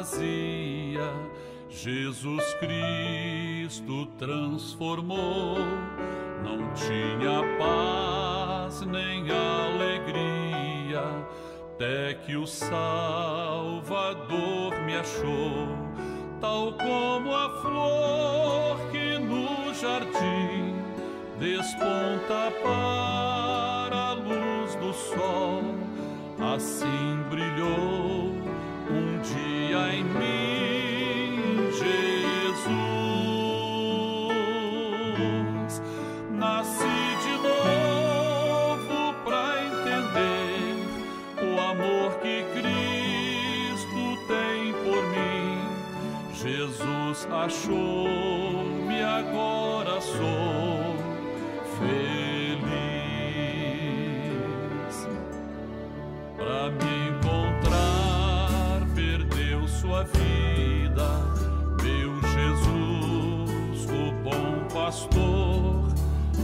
vazia, Jesus Cristo transformou. Não tinha paz nem alegria, até que o Salvador me achou. Tal como a flor que no jardim desponta para a luz do sol, assim brilhou um dia em mim Jesus. Nasci de novo para entender o amor que Cristo tem por mim. Jesus achou-me, agora sou feliz. Para me encontrar, perdeu sua vida, meu Jesus, o bom pastor,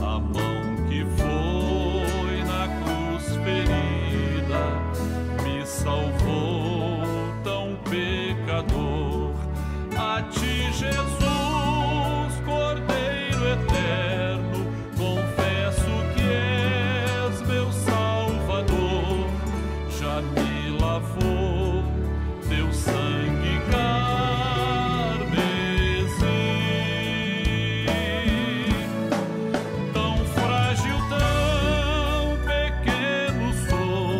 a mão que foi na cruz ferida, me salvou tão pecador. A ti, Jesus, Cordeiro eterno, confesso que és meu Salvador. Já me lavou teu sangue carmesim. Tão frágil, tão pequeno sou,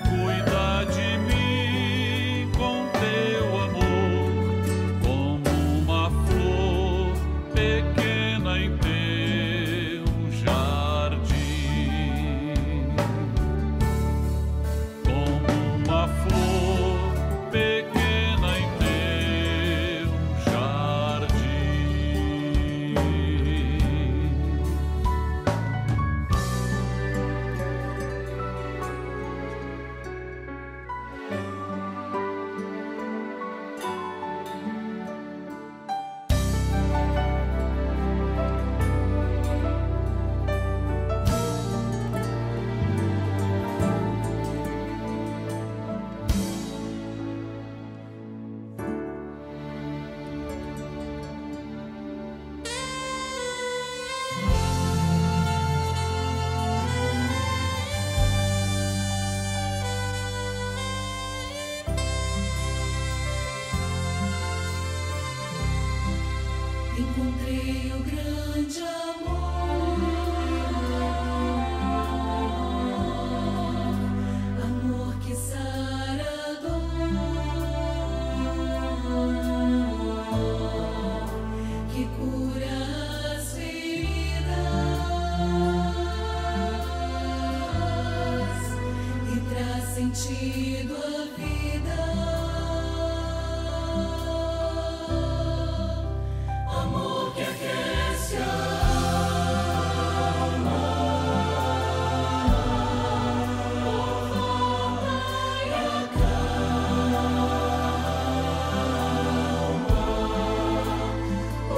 cuida de mim com teu amor, como uma flor pequena em teu jardim. Como uma flor pequena em teu jardim. Encontrei o grande amor que sara a dor, que cura as feridas e traz sentido à vida. Amor que aquece a alma, conforta e acalma o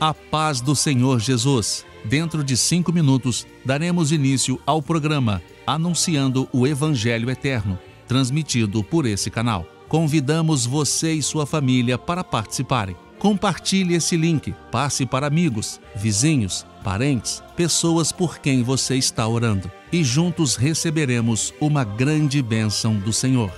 A paz do Senhor Jesus. Dentro de 5 minutos, daremos início ao programa Anunciando o Evangelho Eterno, transmitido por esse canal. Convidamos você e sua família para participarem. Compartilhe esse link, passe para amigos, vizinhos, parentes, pessoas por quem você está orando. E juntos receberemos uma grande bênção do Senhor.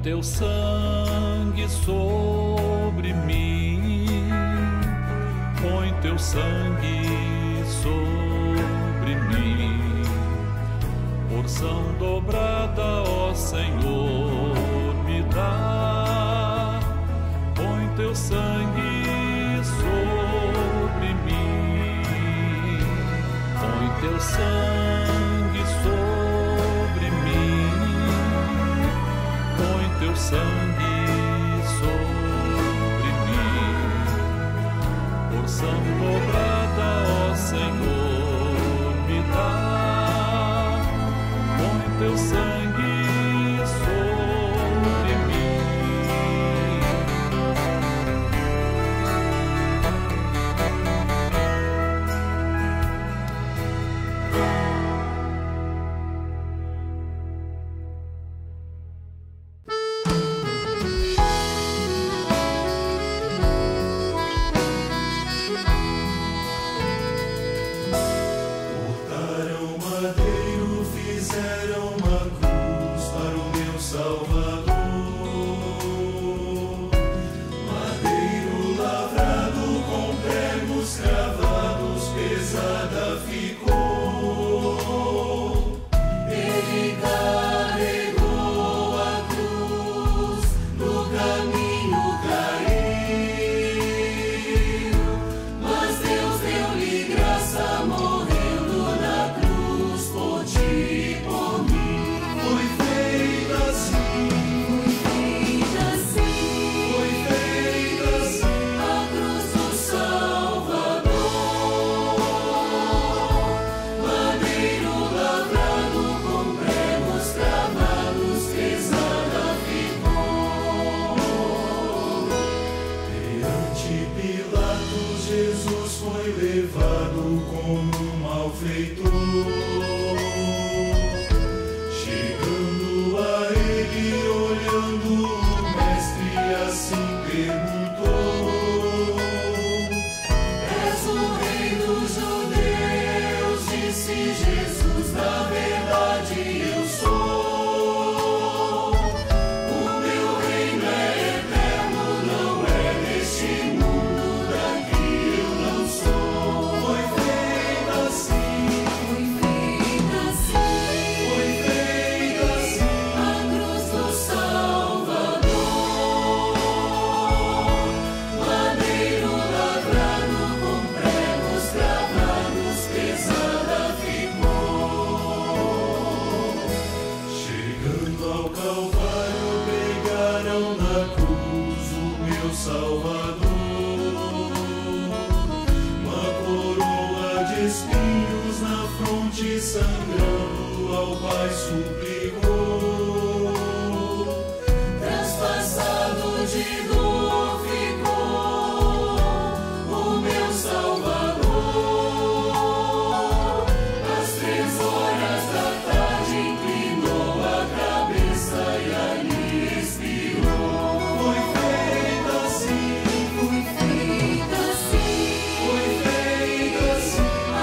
Teu sangue sobre mim, põe teu sangue sobre mim, porção dobrada, ó Senhor, me dá, põe teu sangue sobre mim, põe teu sangue sobre mim, põe teu sangue sobre mim, porção dobrada, ó Senhor, me dá, põe teu sangue sobre mim.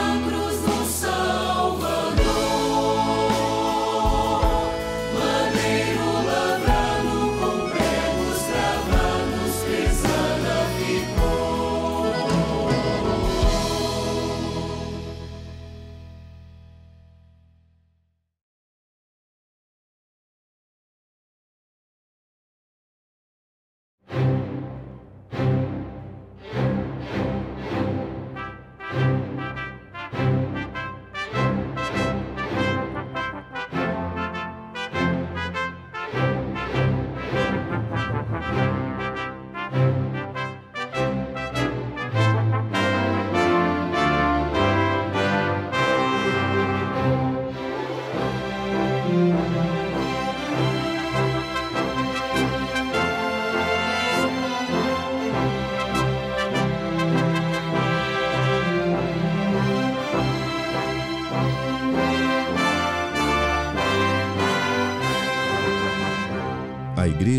A cruz do Salvador.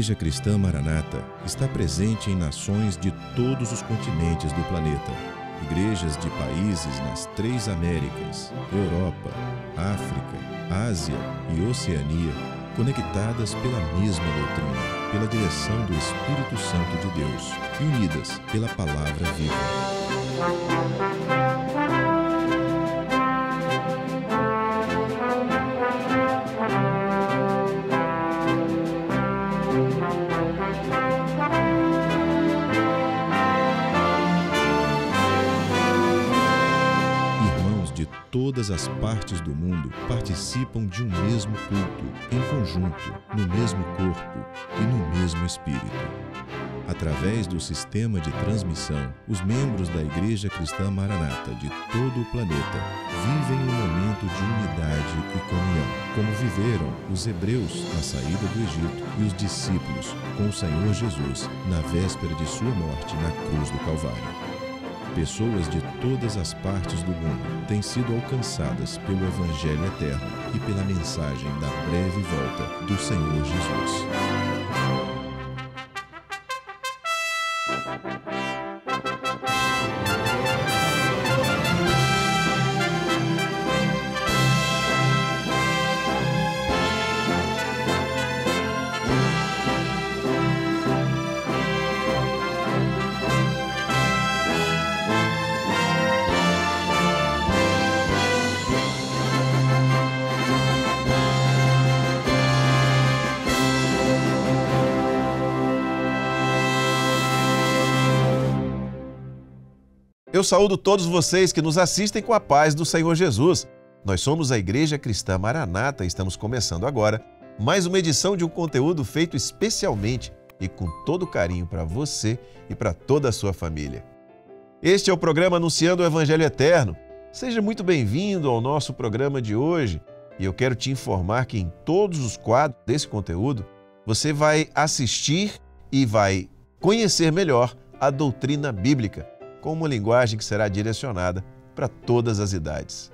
Igreja Cristã Maranata está presente em nações de todos os continentes do planeta. Igrejas de países nas 3 Américas, Europa, África, Ásia e Oceania, conectadas pela mesma doutrina, pela direção do Espírito Santo de Deus e unidas pela Palavra Viva. Todas as partes do mundo participam de um mesmo culto, em conjunto, no mesmo corpo e no mesmo espírito. Através do sistema de transmissão, os membros da Igreja Cristã Maranata de todo o planeta vivem um momento de unidade e comunhão, como viveram os hebreus na saída do Egito e os discípulos com o Senhor Jesus na véspera de sua morte na cruz do Calvário. Pessoas de todas as partes do mundo têm sido alcançadas pelo Evangelho eterno e pela mensagem da breve volta do Senhor Jesus. Eu saúdo todos vocês que nos assistem com a paz do Senhor Jesus. Nós somos a Igreja Cristã Maranata e estamos começando agora mais uma edição de um conteúdo feito especialmente e com todo carinho para você e para toda a sua família. Este é o programa Anunciando o Evangelho Eterno. Seja muito bem-vindo ao nosso programa de hoje e eu quero te informar que em todos os quadros desse conteúdo você vai assistir e vai conhecer melhor a doutrina bíblica, com uma linguagem que será direcionada para todas as idades.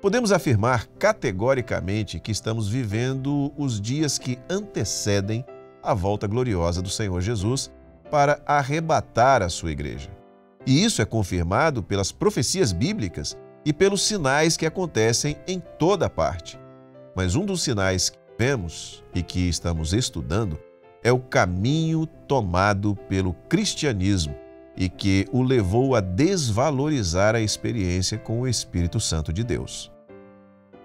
Podemos afirmar categoricamente que estamos vivendo os dias que antecedem a volta gloriosa do Senhor Jesus para arrebatar a sua igreja. E isso é confirmado pelas profecias bíblicas e pelos sinais que acontecem em toda parte. Mas um dos sinais que vemos e que estamos estudando é o caminho tomado pelo cristianismo e que o levou a desvalorizar a experiência com o Espírito Santo de Deus.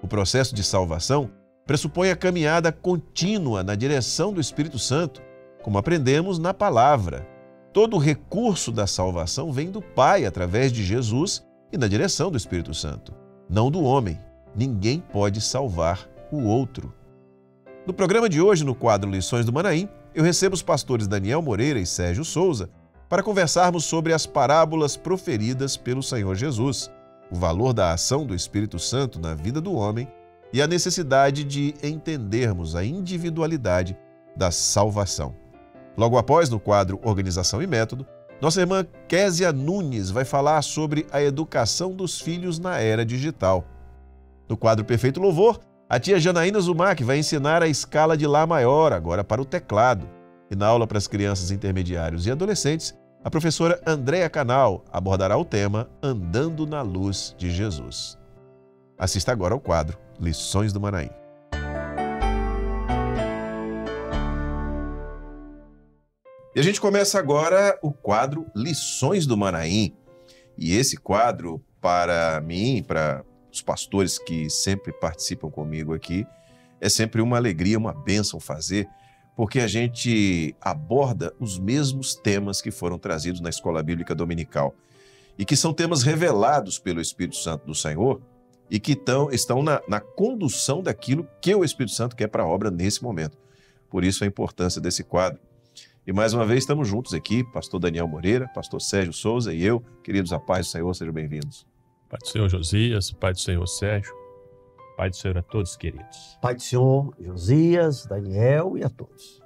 O processo de salvação pressupõe a caminhada contínua na direção do Espírito Santo, como aprendemos na palavra. Todo o recurso da salvação vem do Pai através de Jesus e na direção do Espírito Santo, não do homem. Ninguém pode salvar o outro. No programa de hoje, no quadro Lições do Manaim, eu recebo os pastores Daniel Moreira e Sérgio Souza para conversarmos sobre as parábolas proferidas pelo Senhor Jesus, o valor da ação do Espírito Santo na vida do homem e a necessidade de entendermos a individualidade da salvação. Logo após, no quadro Organização e Método, nossa irmã Késia Nunes vai falar sobre a educação dos filhos na era digital. No quadro Perfeito Louvor, a tia Janaína Zumac vai ensinar a escala de Lá maior, agora para o teclado. E na aula para as crianças intermediários e adolescentes, a professora Andréa Canal abordará o tema Andando na Luz de Jesus. Assista agora ao quadro Lições do Manaim. E a gente começa agora o quadro Lições do Manaim. E esse quadro, para mim, para os pastores que sempre participam comigo aqui, é sempre uma alegria, uma bênção fazer, porque a gente aborda os mesmos temas que foram trazidos na Escola Bíblica Dominical e que são temas revelados pelo Espírito Santo do Senhor e que estão na condução daquilo que o Espírito Santo quer para a obra nesse momento. Por isso a importância desse quadro. E mais uma vez estamos juntos aqui, pastor Daniel Moreira, pastor Sérgio Souza e eu. Queridos, a paz do Senhor, sejam bem-vindos. Pai do Senhor Josias, Pai do Senhor Sérgio, Pai do Senhor a todos, queridos. Pai do Senhor Josias, Daniel e a todos.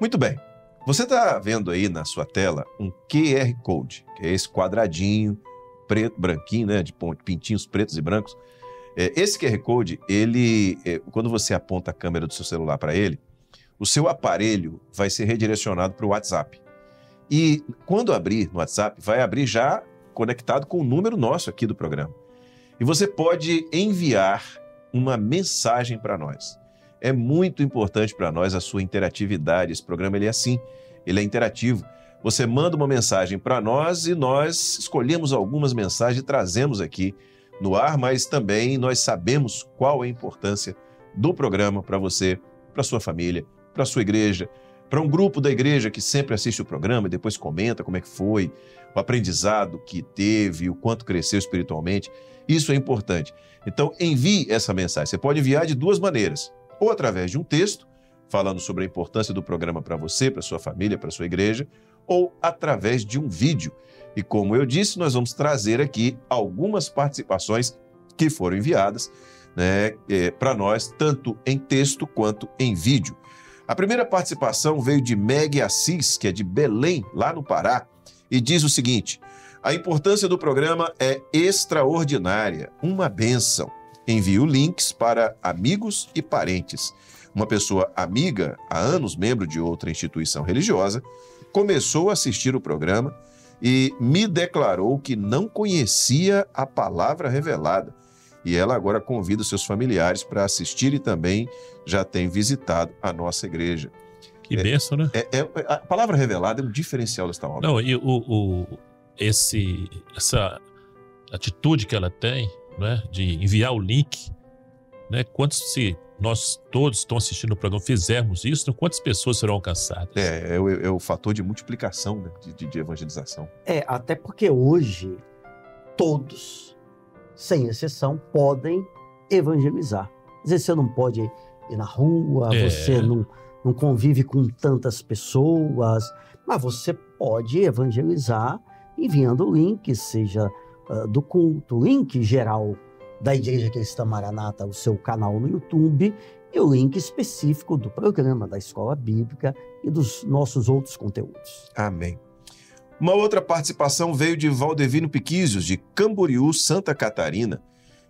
Muito bem. Você está vendo aí na sua tela um QR Code, que é esse quadradinho preto, branquinho, né, de pintinhos pretos e brancos. Esse QR Code, quando você aponta a câmera do seu celular para ele, o seu aparelho vai ser redirecionado para o WhatsApp. E quando abrir no WhatsApp, vai abrir já conectado com o número nosso aqui do programa. E você pode enviar uma mensagem para nós. É muito importante para nós a sua interatividade. Esse programa ele é assim, ele é interativo. Você manda uma mensagem para nós e nós escolhemos algumas mensagens e trazemos aqui no ar, mas também nós sabemos qual é a importância do programa para você, para sua família, para sua igreja, para um grupo da igreja que sempre assiste o programa e depois comenta como é que foi, o aprendizado que teve, o quanto cresceu espiritualmente. Isso é importante. Então, envie essa mensagem. Você pode enviar de duas maneiras, ou através de um texto, falando sobre a importância do programa para você, para sua família, para sua igreja, ou através de um vídeo. E como eu disse, nós vamos trazer aqui algumas participações que foram enviadas, né, para nós, tanto em texto quanto em vídeo. A primeira participação veio de Meg Assis, que é de Belém, lá no Pará, e diz o seguinte: a importância do programa é extraordinária, uma bênção. Envio links para amigos e parentes. Uma pessoa amiga, há anos membro de outra instituição religiosa, começou a assistir o programa e me declarou que não conhecia a palavra revelada. E ela agora convida os seus familiares para assistir e também já tem visitado a nossa igreja. Que bênção, né? A palavra revelada é um diferencial desta obra. Não, e essa atitude que ela tem, né, de enviar o link, né, se nós todos estão assistindo o programa fizermos isso, quantas pessoas serão alcançadas? É o fator de multiplicação, né, de evangelização. Até porque hoje todos, sem exceção, podem evangelizar. Às vezes você não pode ir na rua, você não convive com tantas pessoas, mas você pode evangelizar enviando o link, seja do culto, link geral da Igreja Cristã Maranata, o seu canal no YouTube, e o link específico do programa, da Escola Bíblica e dos nossos outros conteúdos. Amém. Uma outra participação veio de Valdevino Piquízios, de Camboriú, Santa Catarina,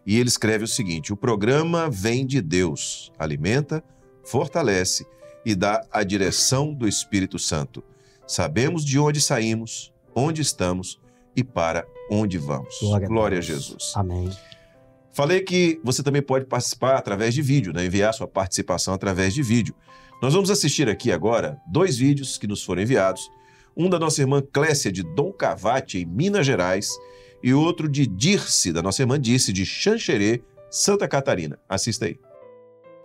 e ele escreve o seguinte: o programa vem de Deus, alimenta, fortalece e dá a direção do Espírito Santo. Sabemos de onde saímos, onde estamos e para onde vamos. Glória a Jesus. Amém. Falei que você também pode participar através de vídeo, né? Enviar sua participação através de vídeo. Nós vamos assistir aqui agora 2 vídeos que nos foram enviados. Um da nossa irmã Clécia, de Dom Cavate, em Minas Gerais, e outro de Dirce, da nossa irmã Dirce, de Xanxerê, Santa Catarina. Assista aí.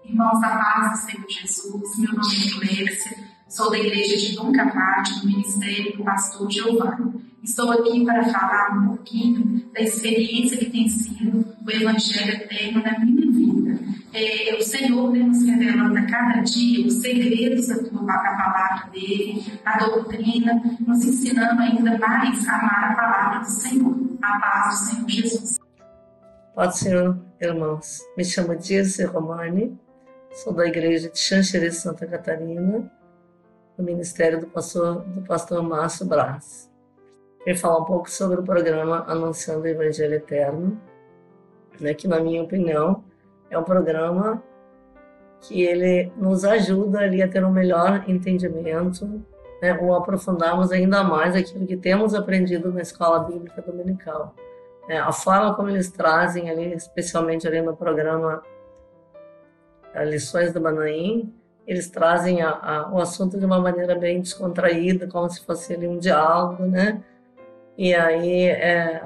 Irmãos da paz do Senhor Jesus, meu nome é Clécia, sou da igreja de Dom Cavate, do Ministério do Pastor Giovanni. Estou aqui para falar um pouquinho da experiência que tem sido o Evangelho Eterno na minha vida. O Senhor vem nos revelando a cada dia os segredos da palavra dele, a doutrina, nos ensinando ainda mais a amar a palavra do Senhor, a paz do Senhor Jesus. Paz do Senhor, irmãos. Me chamo Dirce Romani, sou da igreja de Xanxerê, Santa Catarina, do Ministério do Pastor Márcio Braz. Quero falar um pouco sobre o programa Anunciando o Evangelho Eterno, né, que, na minha opinião, é um programa que ele nos ajuda ali a ter um melhor entendimento, né, ou aprofundarmos ainda mais aquilo que temos aprendido na Escola Bíblica Dominical. A forma como eles trazem ali, especialmente ali no programa Lições do Manaim, eles trazem o assunto de uma maneira bem descontraída, como se fosse ali um diálogo, né? E aí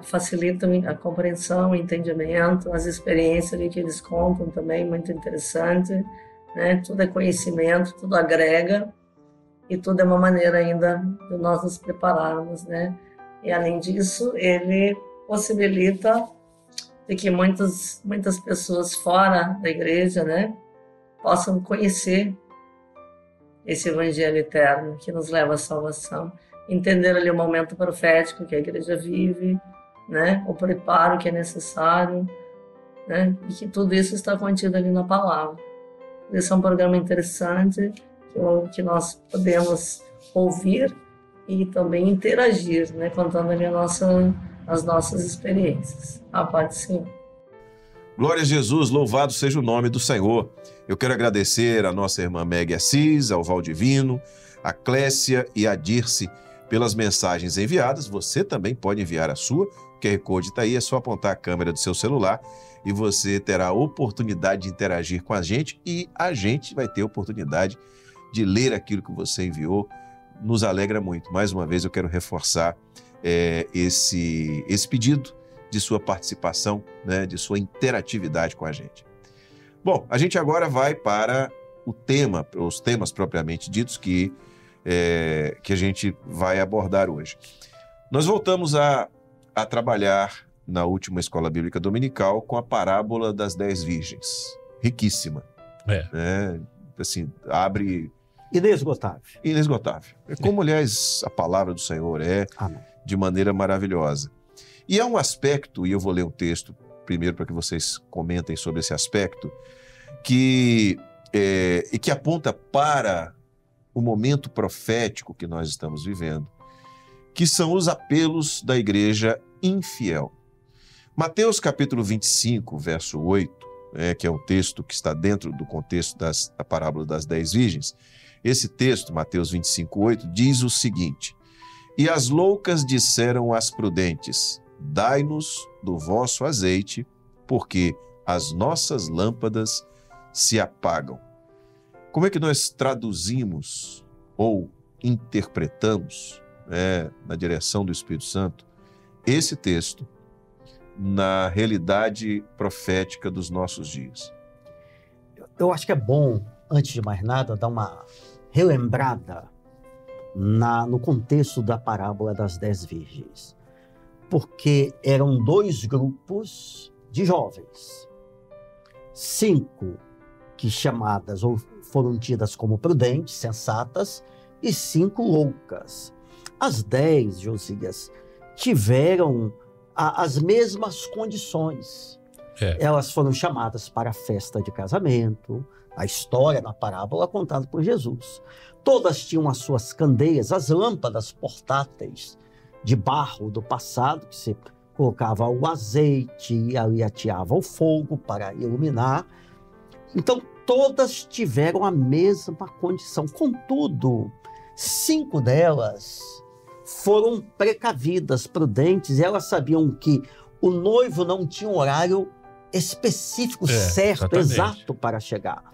facilita a compreensão, o entendimento, as experiências ali que eles contam também, muito interessante, né? Tudo é conhecimento, tudo agrega e tudo é uma maneira ainda de nós nos prepararmos, né? E além disso, ele possibilita de que muitas pessoas fora da igreja, né, possam conhecer esse Evangelho Eterno que nos leva à salvação. Entender ali o momento profético que a igreja vive, né? O preparo que é necessário, né? E que tudo isso está contido ali na palavra. Esse é um programa interessante que nós podemos ouvir e também interagir, né? Contando ali as nossas experiências. A paz do Senhor. Glória a Jesus, louvado seja o nome do Senhor. Eu quero agradecer a nossa irmã Meg Assis, ao Valdivino, a Clécia e a Dirce pelas mensagens enviadas. Você também pode enviar a sua. O QR Code está aí, é só apontar a câmera do seu celular e você terá a oportunidade de interagir com a gente e a gente vai ter a oportunidade de ler aquilo que você enviou. Nos alegra muito. Mais uma vez eu quero reforçar esse pedido de sua participação, né, de sua interatividade com a gente. Bom, a gente agora vai para os temas propriamente ditos que a gente vai abordar hoje. Nós voltamos a trabalhar na última Escola Bíblica Dominical com a parábola das 10 virgens. Riquíssima. Assim, abre... Inesgotável. Inesgotável. Como, aliás, a palavra do Senhor Amém. De maneira maravilhosa. E há um aspecto, e eu vou ler um texto primeiro para que vocês comentem sobre esse aspecto, que aponta para o momento profético que nós estamos vivendo, que são os apelos da igreja infiel. Mateus capítulo 25, verso 8, que é um texto que está dentro do contexto da parábola das 10 virgens, esse texto, Mateus 25, 8, diz o seguinte: E as loucas disseram às prudentes, dai-nos do vosso azeite, porque as nossas lâmpadas se apagam. Como é que nós traduzimos ou interpretamos, na direção do Espírito Santo, esse texto na realidade profética dos nossos dias? Eu acho que é bom, antes de mais nada, dar uma relembrada no contexto da parábola das 10 virgens. Porque eram 2 grupos de jovens. 5 que chamadas ou foram tidas como prudentes, sensatas, e 5 loucas. As 10, Josias, tiveram as mesmas condições. Elas foram chamadas para a festa de casamento, a história na parábola contada por Jesus. Todas tinham as suas candeias, as lâmpadas portáteis de barro do passado, que você colocava o azeite e ali ateava o fogo para iluminar. Então, todas tiveram a mesma condição. Contudo, 5 delas foram precavidas, prudentes, e elas sabiam que o noivo não tinha um horário específico, certo, exatamente, exato para chegar.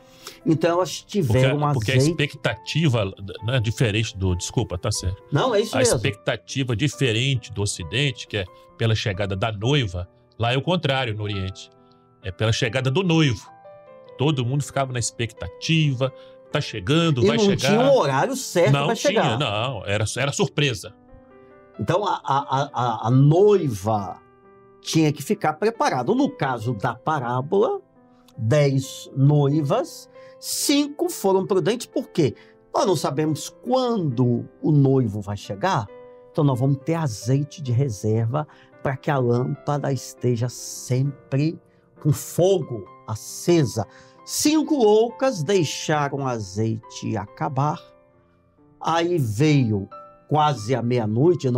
Então elas tiveram porque azeite... a expectativa, né, diferente do... Desculpa, tá certo. Não, é isso a mesmo. A expectativa diferente do Ocidente, que é pela chegada da noiva, lá é o contrário no Oriente. É pela chegada do noivo. Todo mundo ficava na expectativa, tá chegando, vai chegar. E não tinha um horário certo para chegar. Não, era surpresa. Então a noiva tinha que ficar preparada. No caso da parábola, 10 noivas, 5 foram prudentes, porque nós não sabemos quando o noivo vai chegar, então nós vamos ter azeite de reserva para que a lâmpada esteja sempre com fogo acesa. 5 loucas deixaram o azeite acabar, aí veio quase a meia-noite,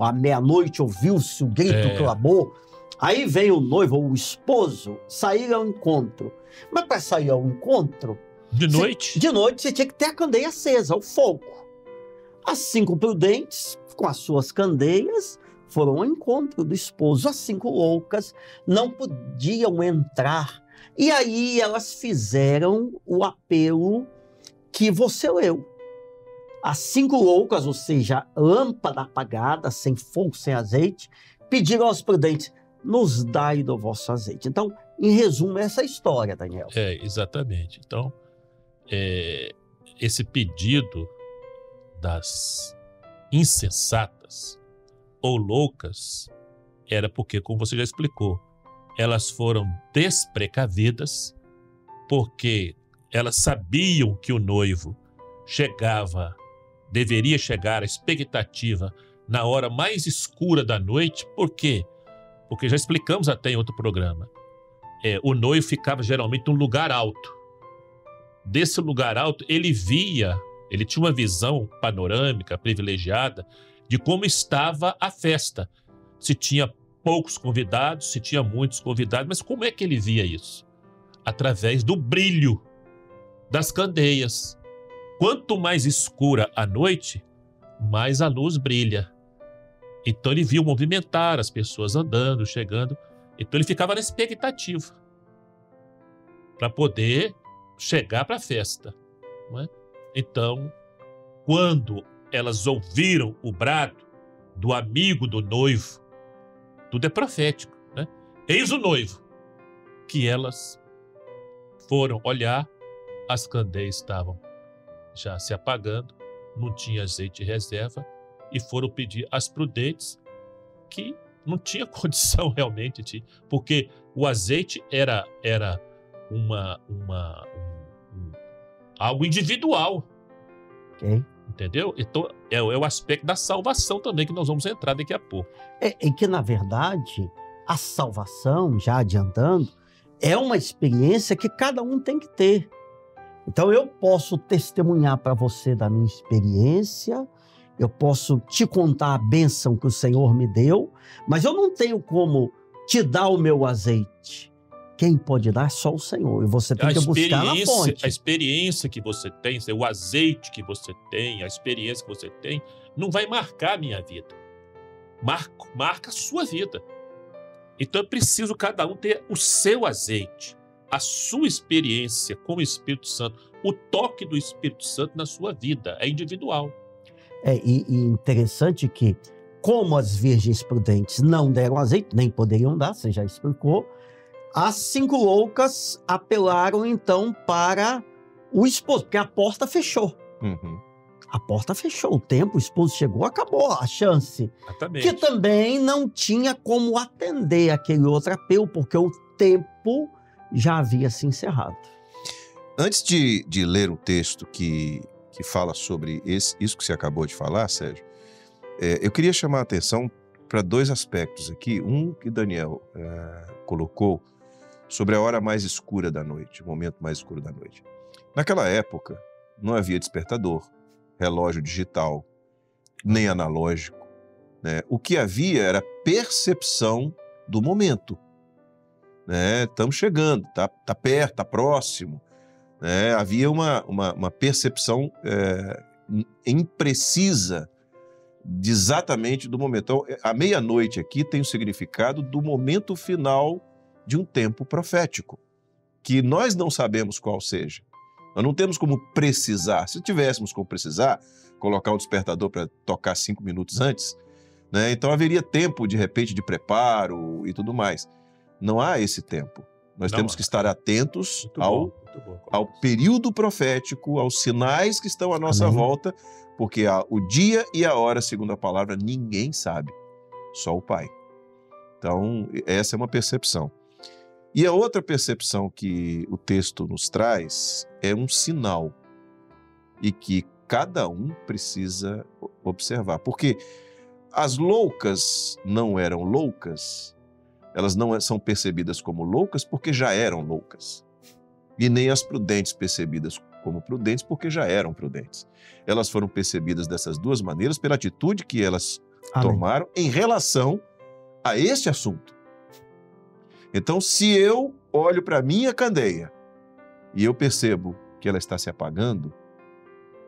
à meia-noite ouviu-se o grito, o clamor. Aí vem o noivo ou o esposo sair ao encontro. Mas para sair ao encontro... De noite? De noite você tinha que ter a candeia acesa, o fogo. As 5 prudentes, com as suas candeias, foram ao encontro do esposo. As 5 loucas não podiam entrar. E aí elas fizeram o apelo que você leu. As 5 loucas, ou seja, lâmpada apagada, sem fogo, sem azeite, pediram aos prudentes: nos dai do vosso azeite. Então, em resumo, essa é a história, Daniel. Exatamente. Então, esse pedido das insensatas ou loucas era porque, como você já explicou, elas foram desprecavidas, porque elas sabiam que o noivo deveria chegar, a expectativa, na hora mais escura da noite. Por quê? Porque já explicamos até em outro programa. O noivo ficava geralmente num lugar alto. Desse lugar alto, ele tinha uma visão panorâmica, privilegiada, de como estava a festa. Se tinha poucos convidados, se tinha muitos convidados, mas como é que ele via isso? Através do brilho das candeias. Quanto mais escura a noite, mais a luz brilha. Então ele viu movimentar as pessoas andando, chegando. Então ele ficava na expectativa para poder chegar para a festa, não é? Então, quando elas ouviram o brado do amigo do noivo, tudo é profético, né? Eis o noivo, que elas foram olhar, as candeias estavam já se apagando, não tinha azeite em reserva, e foram pedir às prudentes, que não tinha condição realmente de... Porque o azeite era algo individual. Ok. Entendeu? Então, é o aspecto da salvação também, que nós vamos entrar daqui a pouco. E que, na verdade, a salvação, já adiantando, é uma experiência que cada um tem que ter. Então, eu posso testemunhar para você da minha experiência, eu posso te contar a bênção que o Senhor me deu, mas eu não tenho como te dar o meu azeite. Quem pode dar é só o Senhor, e você tem que buscar na fonte. A experiência que você tem, o azeite que você tem, a experiência que você tem, não vai marcar a minha vida. Marca a sua vida. Então é preciso cada um ter o seu azeite, a sua experiência com o Espírito Santo, o toque do Espírito Santo na sua vida, é individual. E interessante que, como as virgens prudentes não deram azeite, nem poderiam dar, você já explicou, as 5 loucas apelaram então para o esposo, porque a porta fechou. Uhum. A porta fechou, o tempo, o esposo chegou, acabou a chance. Exatamente. Que também não tinha como atender aquele outro apelo, porque o tempo já havia se encerrado. Antes de ler o texto que fala sobre isso que você acabou de falar, Sérgio, eu queria chamar a atenção para 2 aspectos aqui. Um que Daniel colocou sobre a hora mais escura da noite, o momento mais escuro da noite. Naquela época, não havia despertador, relógio digital, nem analógico, né? O que havia era percepção do momento. Né? Estamos chegando, tá perto, tá próximo. Né? Havia uma percepção imprecisa exatamente do momento. Então, a meia-noite aqui tem o significado do momento final de um tempo profético, que nós não sabemos qual seja. Nós não temos como precisar. Se tivéssemos como precisar, colocar um despertador para tocar 5 minutos antes, né? Então haveria tempo, de repente, de preparo e tudo mais. Não há esse tempo. Nós temos que estar atentos ao período profético, aos sinais que estão à nossa volta, porque o dia e a hora, segundo a palavra, ninguém sabe, só o Pai. Então, essa é uma percepção. E a outra percepção que o texto nos traz é um sinal e que cada um precisa observar. Porque as loucas não eram loucas, elas não são percebidas como loucas porque já eram loucas. E nem as prudentes percebidas como prudentes porque já eram prudentes. Elas foram percebidas dessas 2 maneiras pela atitude que elas tomaram em relação a este assunto. Então, se eu olho para a minha candeia e eu percebo que ela está se apagando,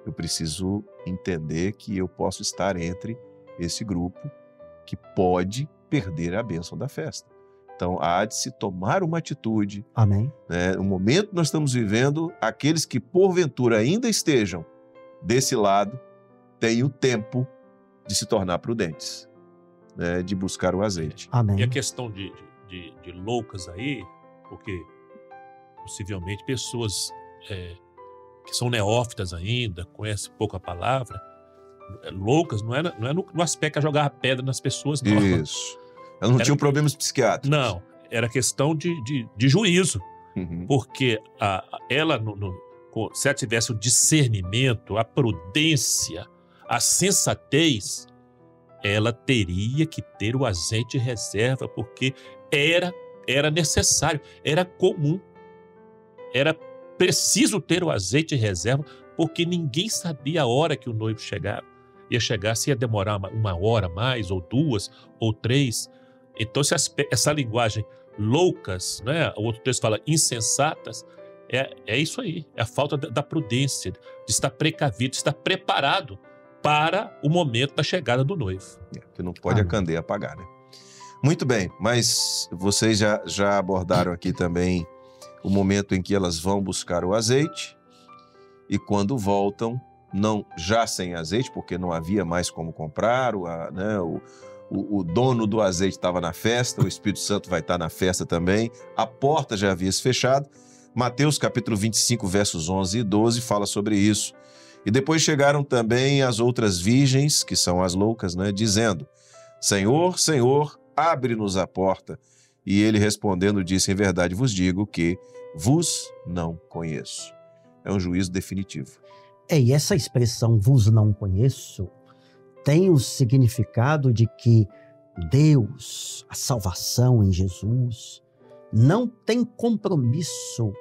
eu preciso entender que eu posso estar entre esse grupo que pode perder a bênção da festa. Então, há de se tomar uma atitude. Amém. Né? No momento que nós estamos vivendo, aqueles que porventura ainda estejam desse lado, têm o tempo de se tornar prudentes, né? De buscar o azeite. Amém. E a questão de loucas aí, porque possivelmente pessoas que são neófitas ainda, conhecem pouco a palavra, loucas não é no aspecto de jogar pedra nas pessoas, não. Isso. Elas não tinham problemas psiquiátricos. Não, era questão de juízo. Uhum. Porque ela, se ela tivesse o discernimento, a prudência, a sensatez, ela teria que ter o azeite em reserva, porque era necessário, era comum, era preciso ter o azeite em reserva, porque ninguém sabia a hora que o noivo chegava. Ia chegar, se ia demorar uma hora mais, ou 2, ou 3. Então, essa linguagem loucas, né? O outro texto fala insensatas, é isso aí, é a falta da prudência, de estar precavido, de estar preparado para o momento da chegada do noivo. Que não pode a candeia apagar, né? Muito bem, mas vocês já abordaram aqui também o momento em que elas vão buscar o azeite e quando voltam, não já sem azeite, porque não havia mais como comprar, o dono do azeite estava na festa, o Espírito Santo vai estar na festa também, a porta já havia se fechado. Mateus capítulo 25, versos 11 e 12 fala sobre isso. E depois chegaram também as outras virgens, que são as loucas, né, dizendo: Senhor, Senhor, abre-nos a porta. E ele respondendo disse: em verdade vos digo que vos não conheço. É um juízo definitivo. E essa expressão vos não conheço tem o significado de que Deus, a salvação em Jesus, não tem compromisso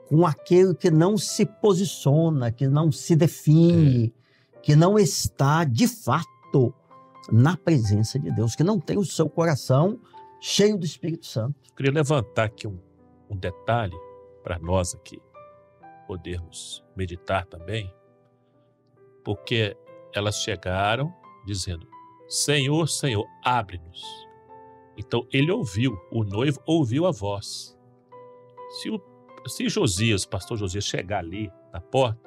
com aquele que não se posiciona, que não se define, que não está de fato na presença de Deus, que não tem o seu coração cheio do Espírito Santo. Eu queria levantar aqui um detalhe para nós aqui podermos meditar também, porque elas chegaram dizendo: Senhor, Senhor, abre-nos. Então ele ouviu, o noivo ouviu a voz. Se Josias, o pastor Josias, chegar ali na porta,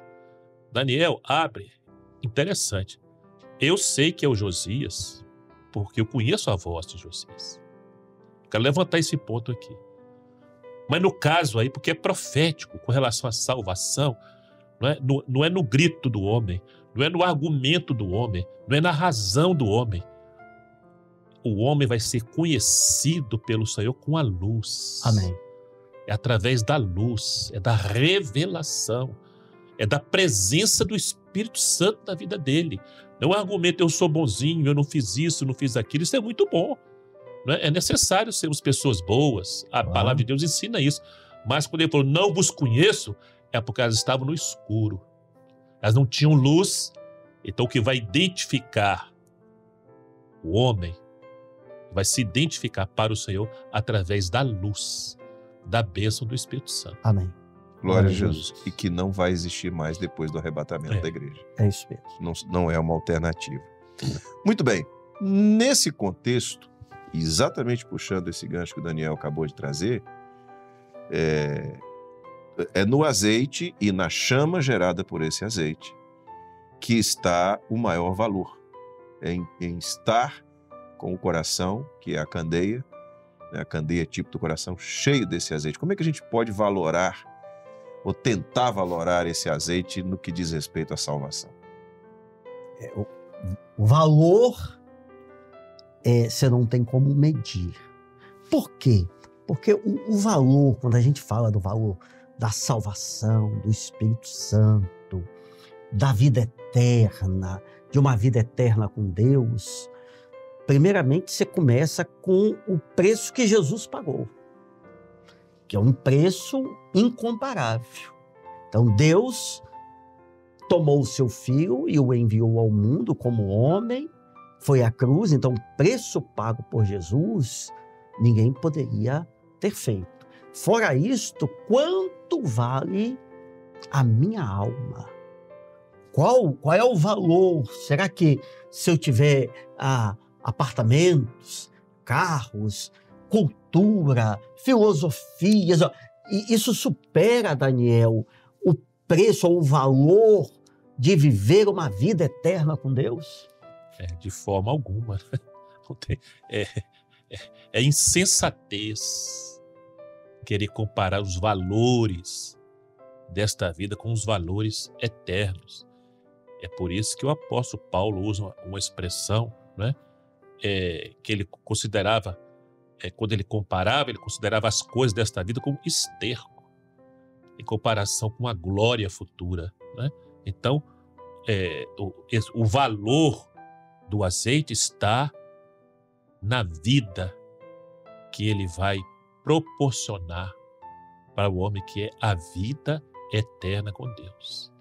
Daniel, abre. Interessante. Eu sei que é o Josias, porque eu conheço a voz de Josias. Quero levantar esse ponto aqui. Mas no caso aí, porque é profético com relação à salvação, não é no grito do homem, não é no argumento do homem, não é na razão do homem. O homem vai ser conhecido pelo Senhor com a luz. Amém. É através da luz, é da revelação, é da presença do Espírito Santo na vida dele. Não é um argumento: eu sou bonzinho, eu não fiz isso, não fiz aquilo. Isso é muito bom. É necessário sermos pessoas boas. A palavra de Deus ensina isso. Mas quando ele falou: não vos conheço, é porque elas estavam no escuro. Elas não tinham luz. Então o que vai identificar o homem vai se identificar para o Senhor através da luz, da bênção do Espírito Santo. Amém. Glória a Jesus. E que não vai existir mais depois do arrebatamento da igreja. É isso mesmo. Não é uma alternativa. Muito bem. Nesse contexto, exatamente puxando esse gancho que o Daniel acabou de trazer, é no azeite e na chama gerada por esse azeite que está o maior valor. Em estar com o coração, que é a candeia, né? A candeia é tipo do coração, cheio desse azeite. Como é que a gente pode valorar ou tentar valorar esse azeite no que diz respeito à salvação? O valor você não tem como medir. Por quê? Porque o valor, quando a gente fala do valor da salvação, do Espírito Santo, da vida eterna, de uma vida eterna com Deus, primeiramente você começa com o preço que Jesus pagou, que é um preço incomparável. Então Deus tomou o seu filho e o enviou ao mundo como homem, foi à cruz. Então o preço pago por Jesus ninguém poderia ter feito. Fora isto, quanto vale a minha alma? Qual é o valor? Será que se eu tiver apartamentos, carros, cultura, filosofias, isso supera, Daniel, o preço ou o valor de viver uma vida eterna com Deus? De forma alguma. Não tem, é insensatez querer comparar os valores desta vida com os valores eternos. É por isso que o apóstolo Paulo usa uma expressão, né, que ele considerava, quando ele comparava, ele considerava as coisas desta vida como esterco, em comparação com a glória futura, né? Então, o valor do azeite está na vida que ele vai proporcionar para o homem, que é a vida eterna com Deus.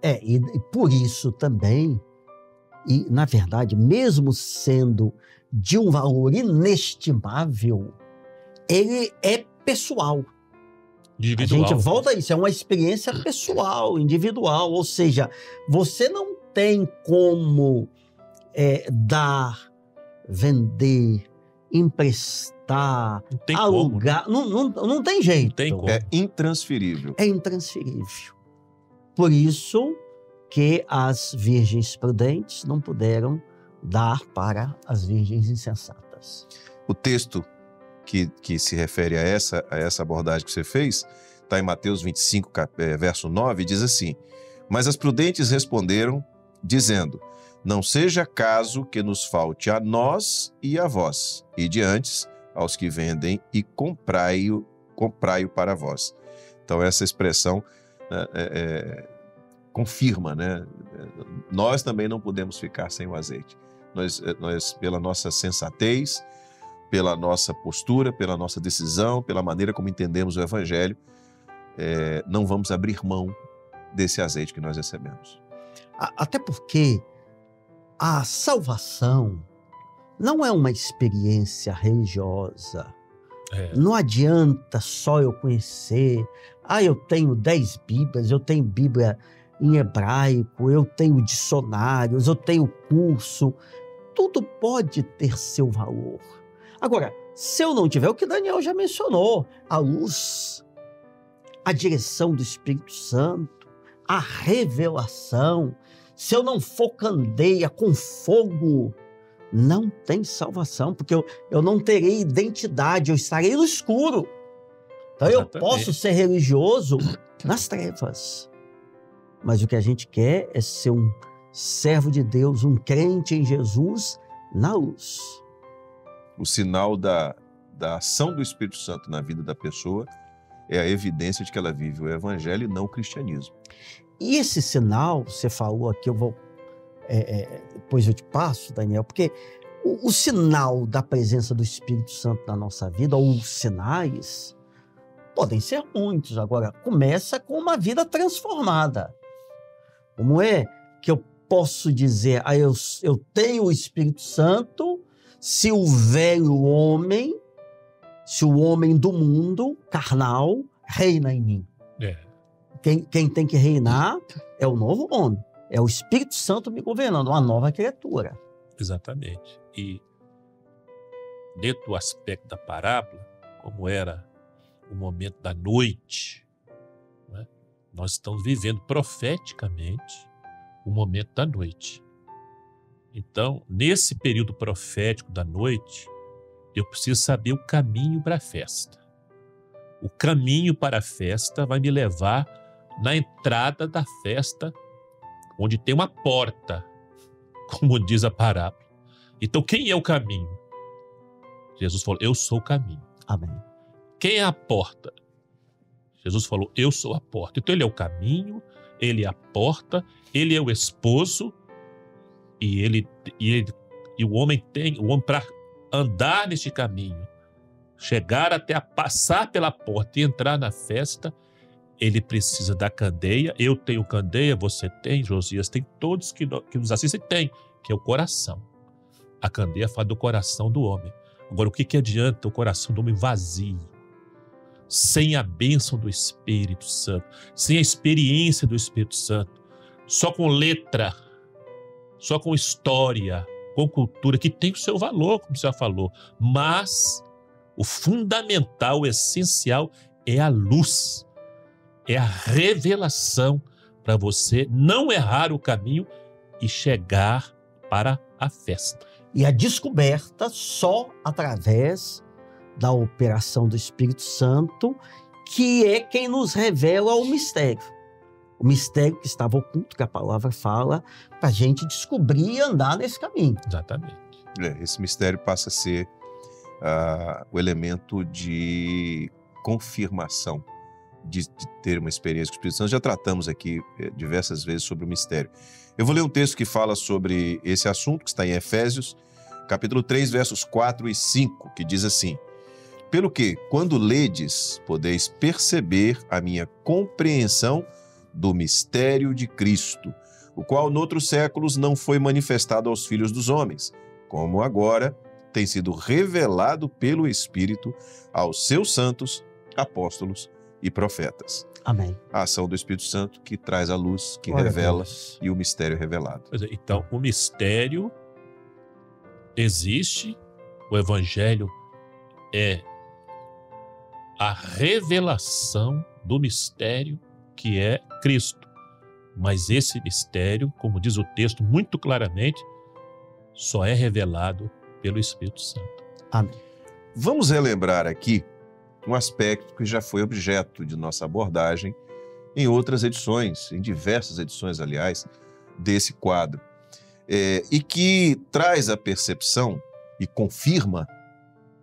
E por isso também E, na verdade, mesmo sendo de um valor inestimável, ele é pessoal. Individual. A gente volta a isso, é uma experiência pessoal, individual. Ou seja, você não tem como dar, vender, emprestar, Não tem alugar. Não tem jeito. Não tem como. É intransferível. É intransferível. Por isso que as virgens prudentes não puderam dar para as virgens insensatas. O texto que se refere a essa abordagem que você fez está em Mateus 25, verso 9, diz assim: mas as prudentes responderam, dizendo: não seja caso que nos falte a nós e a vós, e diante aos que vendem, e comprai-o para vós. Então essa expressão confirma, né? Nós também não podemos ficar sem o azeite. Nós, pela nossa sensatez, pela nossa postura, pela nossa decisão, pela maneira como entendemos o Evangelho, não vamos abrir mão desse azeite que nós recebemos. Até porque a salvação não é uma experiência religiosa. Não adianta só eu conhecer, eu tenho 10 Bíblias, eu tenho Bíblia em hebraico, eu tenho dicionários, eu tenho curso. Tudo pode ter seu valor. Agora, se eu não tiver, o que Daniel já mencionou, a luz, a direção do Espírito Santo, a revelação, se eu não for candeia com fogo, não tem salvação, porque eu não terei identidade, eu estarei no escuro. Então eu posso ser religioso nas trevas, mas o que a gente quer é ser um servo de Deus, um crente em Jesus na luz. O sinal da ação do Espírito Santo na vida da pessoa é a evidência de que ela vive o Evangelho e não o cristianismo. E esse sinal, você falou aqui, eu vou depois eu te passo, Daniel, porque o sinal da presença do Espírito Santo na nossa vida, ou os sinais, podem ser muitos. Agora, começa com uma vida transformada. Como é que eu posso dizer, eu tenho o Espírito Santo, se o velho homem, se o homem do mundo, carnal, reina em mim? Quem tem que reinar é o novo homem. É o Espírito Santo me governando, uma nova criatura. Exatamente. E dentro do aspecto da parábola, como era o momento da noite, né, nós estamos vivendo profeticamente o momento da noite. Então, nesse período profético da noite, eu preciso saber o caminho para a festa. O caminho para a festa vai me levar na entrada da festa, onde tem uma porta, como diz a parábola. Então, quem é o caminho? Jesus falou, eu sou o caminho. Amém. Quem é a porta? Jesus falou, eu sou a porta. Então, ele é o caminho, ele é a porta, ele é o esposo, e o homem para andar neste caminho, chegar até passar pela porta e entrar na festa, ele precisa da candeia. Eu tenho candeia, você tem, Josias tem, todos que nos assistem têm, que é o coração. A candeia fala do coração do homem. Agora, o que adianta o coração do homem vazio, sem a bênção do Espírito Santo, sem a experiência do Espírito Santo, só com letra, só com história, com cultura, que tem o seu valor, como você já falou, mas o fundamental, o essencial é a luz. É a revelação para você não errar o caminho e chegar para a festa. E a descoberta só através da operação do Espírito Santo, que é quem nos revela o mistério. O mistério que estava oculto, que a palavra fala, para a gente descobrir e andar nesse caminho. Exatamente. Esse mistério passa a ser o elemento de confirmação de ter uma experiência com o Espírito Santo. Já tratamos aqui diversas vezes sobre o mistério. Eu vou ler um texto que fala sobre esse assunto, que está em Efésios, capítulo 3, versos 4 e 5, que diz assim: pelo que, quando ledes, podeis perceber a minha compreensão do mistério de Cristo, o qual noutros séculos não foi manifestado aos filhos dos homens, como agora tem sido revelado pelo Espírito aos seus santos, apóstolos e profetas. Amém. A ação do Espírito Santo que traz a luz, que Glória a revela, Deus. e o mistério revelado. Pois é, então, o mistério existe, o Evangelho é a revelação do mistério que é Cristo. Mas esse mistério, como diz o texto muito claramente, só é revelado pelo Espírito Santo. Amém. Vamos relembrar aqui um aspecto que já foi objeto de nossa abordagem em outras edições, em diversas edições, aliás, desse quadro, e que traz a percepção e confirma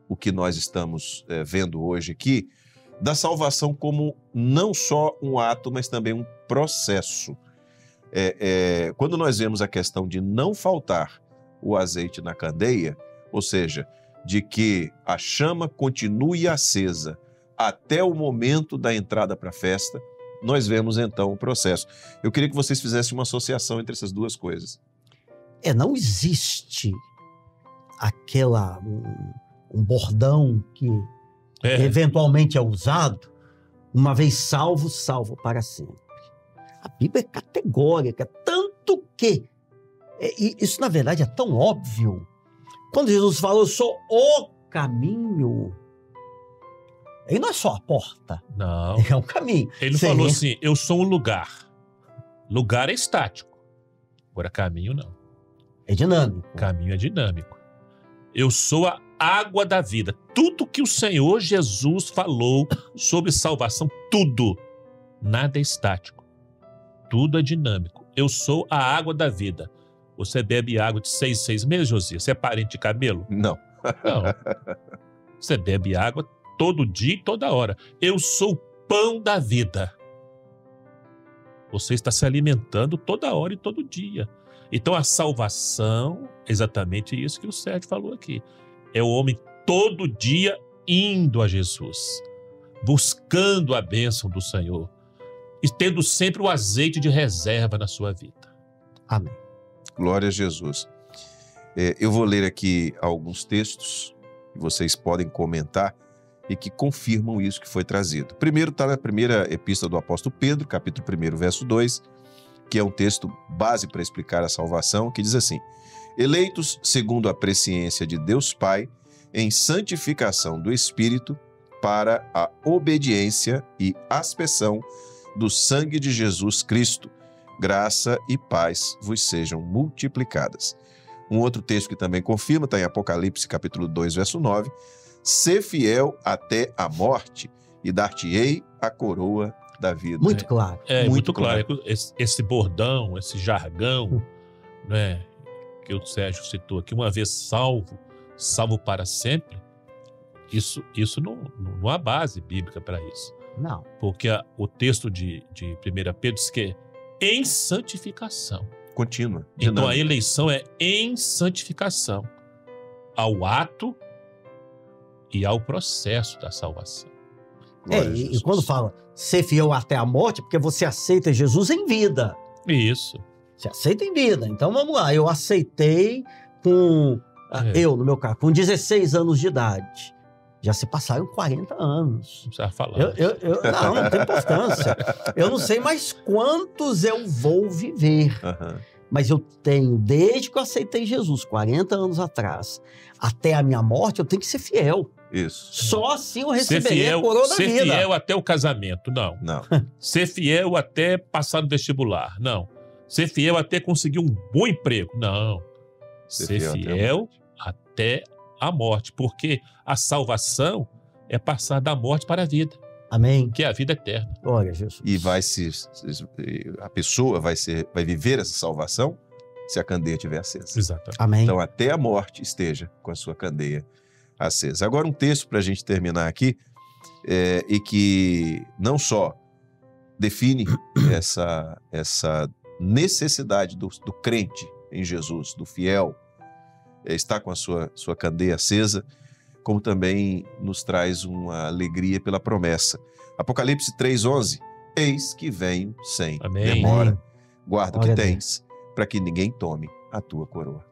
o que nós estamos vendo hoje aqui, da salvação como não só um ato, mas também um processo. Quando nós vemos a questão de não faltar o azeite na candeia, ou seja, de que a chama continue acesa até o momento da entrada para a festa, nós vemos então o processo. Eu queria que vocês fizessem uma associação entre essas duas coisas. Não existe um bordão que eventualmente é usado, uma vez salvo, salvo para sempre. A Bíblia é categórica, tanto que isso na verdade é tão óbvio. Quando Jesus fala, eu sou o caminho, ele não é só a porta. Não. É um caminho. Ele falou assim, eu sou um lugar. Lugar é estático. Agora caminho não. É dinâmico. Caminho é dinâmico. Eu sou a água da vida. Tudo que o Senhor Jesus falou sobre salvação, tudo. Nada é estático. Tudo é dinâmico. Eu sou a água da vida. Você bebe água de 6 meses, Josias? Você é parente de camelo? Não. Não. Você bebe água todo dia e toda hora. Eu sou o pão da vida. Você está se alimentando toda hora e todo dia. Então a salvação é exatamente isso que o Sérgio falou aqui. É o homem todo dia indo a Jesus, buscando a bênção do Senhor e tendo sempre o azeite de reserva na sua vida. Amém. Glória a Jesus. Eu vou ler aqui alguns textos que vocês podem comentar e que confirmam isso que foi trazido. Primeiro está na primeira epístola do apóstolo Pedro, capítulo 1, verso 2, que é um texto base para explicar a salvação, que diz assim: eleitos segundo a presciência de Deus Pai, em santificação do Espírito, para a obediência e aspersão do sangue de Jesus Cristo, graça e paz vos sejam multiplicadas. Um outro texto que também confirma está em Apocalipse, capítulo 2, verso 9, ser fiel até a morte e dar-te-ei a coroa da vida. Muito claro. Muito claro. Esse bordão, esse jargão, né, que o Sérgio citou aqui, uma vez salvo, salvo para sempre, isso não há base bíblica para isso. Não. Porque o texto de 1 Pedro diz que é em santificação. Contínua. Então a eleição é em santificação ao ato e ao processo da salvação. E quando fala ser fiel até a morte, porque você aceita Jesus em vida. Isso. Você aceita em vida. Então vamos lá, eu aceitei eu, no meu caso, com 16 anos de idade. Já se passaram 40 anos. Não precisa falar. Não tem importância. Eu não sei mais quantos eu vou viver. Mas eu tenho, desde que eu aceitei Jesus, 40 anos atrás, até a minha morte, eu tenho que ser fiel. Isso. Só assim eu receberei a coroa da vida. Ser fiel até o casamento, não. Não. Ser fiel até passar no vestibular, não. Ser fiel até conseguir um bom emprego, não. Ser fiel até a morte, porque a salvação é passar da morte para a vida. Amém. Que é a vida eterna. Glória a Jesus. E a pessoa vai viver essa salvação se a candeia estiver acesa. Exatamente. Amém. Então até a morte esteja com a sua candeia acesa. Agora um texto para a gente terminar aqui, e que não só define essa necessidade do crente em Jesus, do fiel, estar com a sua candeia acesa, como também nos traz uma alegria pela promessa. Apocalipse 3:11, eis que venho sem demora. Guarda o Glória que a tens, para que ninguém tome a tua coroa.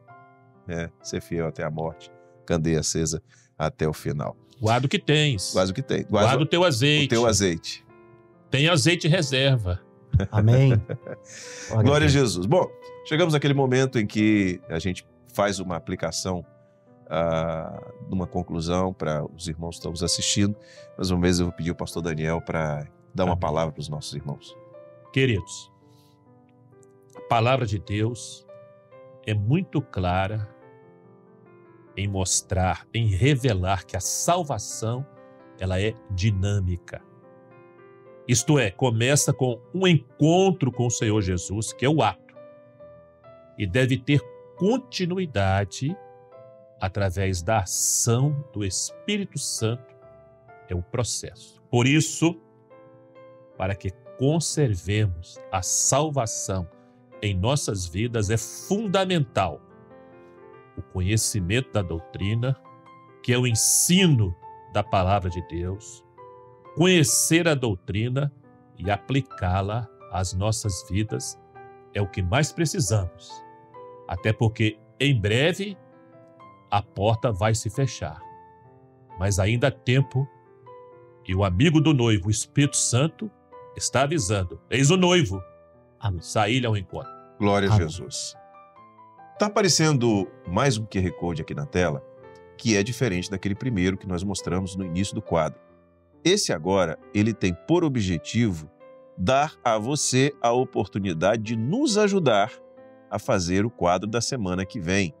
Ser fiel até a morte, candeia acesa até o final. Guarda o que tens. Guarda o que tens. Guarda o teu azeite. O teu azeite. Tem azeite em reserva. Amém. Glória a Jesus. Bom, chegamos naquele momento em que a gente faz uma aplicação, numa conclusão para os irmãos que estão nos assistindo. Mais uma vez eu vou pedir ao pastor Daniel para dar uma palavra para os nossos irmãos. Queridos, a palavra de Deus é muito clara em mostrar, em revelar que a salvação, ela é dinâmica. Isto é, começa com um encontro com o Senhor Jesus, que é o ato, e deve ter continuidade através da ação do Espírito Santo, é o processo. Por isso, para que conservemos a salvação em nossas vidas, é fundamental o conhecimento da doutrina, que é o ensino da palavra de Deus, conhecer a doutrina e aplicá-la às nossas vidas é o que mais precisamos. Até porque, em breve, a porta vai se fechar. Mas ainda há tempo e o amigo do noivo, o Espírito Santo, está avisando. Eis o noivo. Saí-lhe ao encontro. Glória a Jesus. Está aparecendo mais um QR Code aqui na tela, que é diferente daquele primeiro que nós mostramos no início do quadro. Esse agora, ele tem por objetivo dar a você a oportunidade de nos ajudar a fazer o quadro da semana que vem.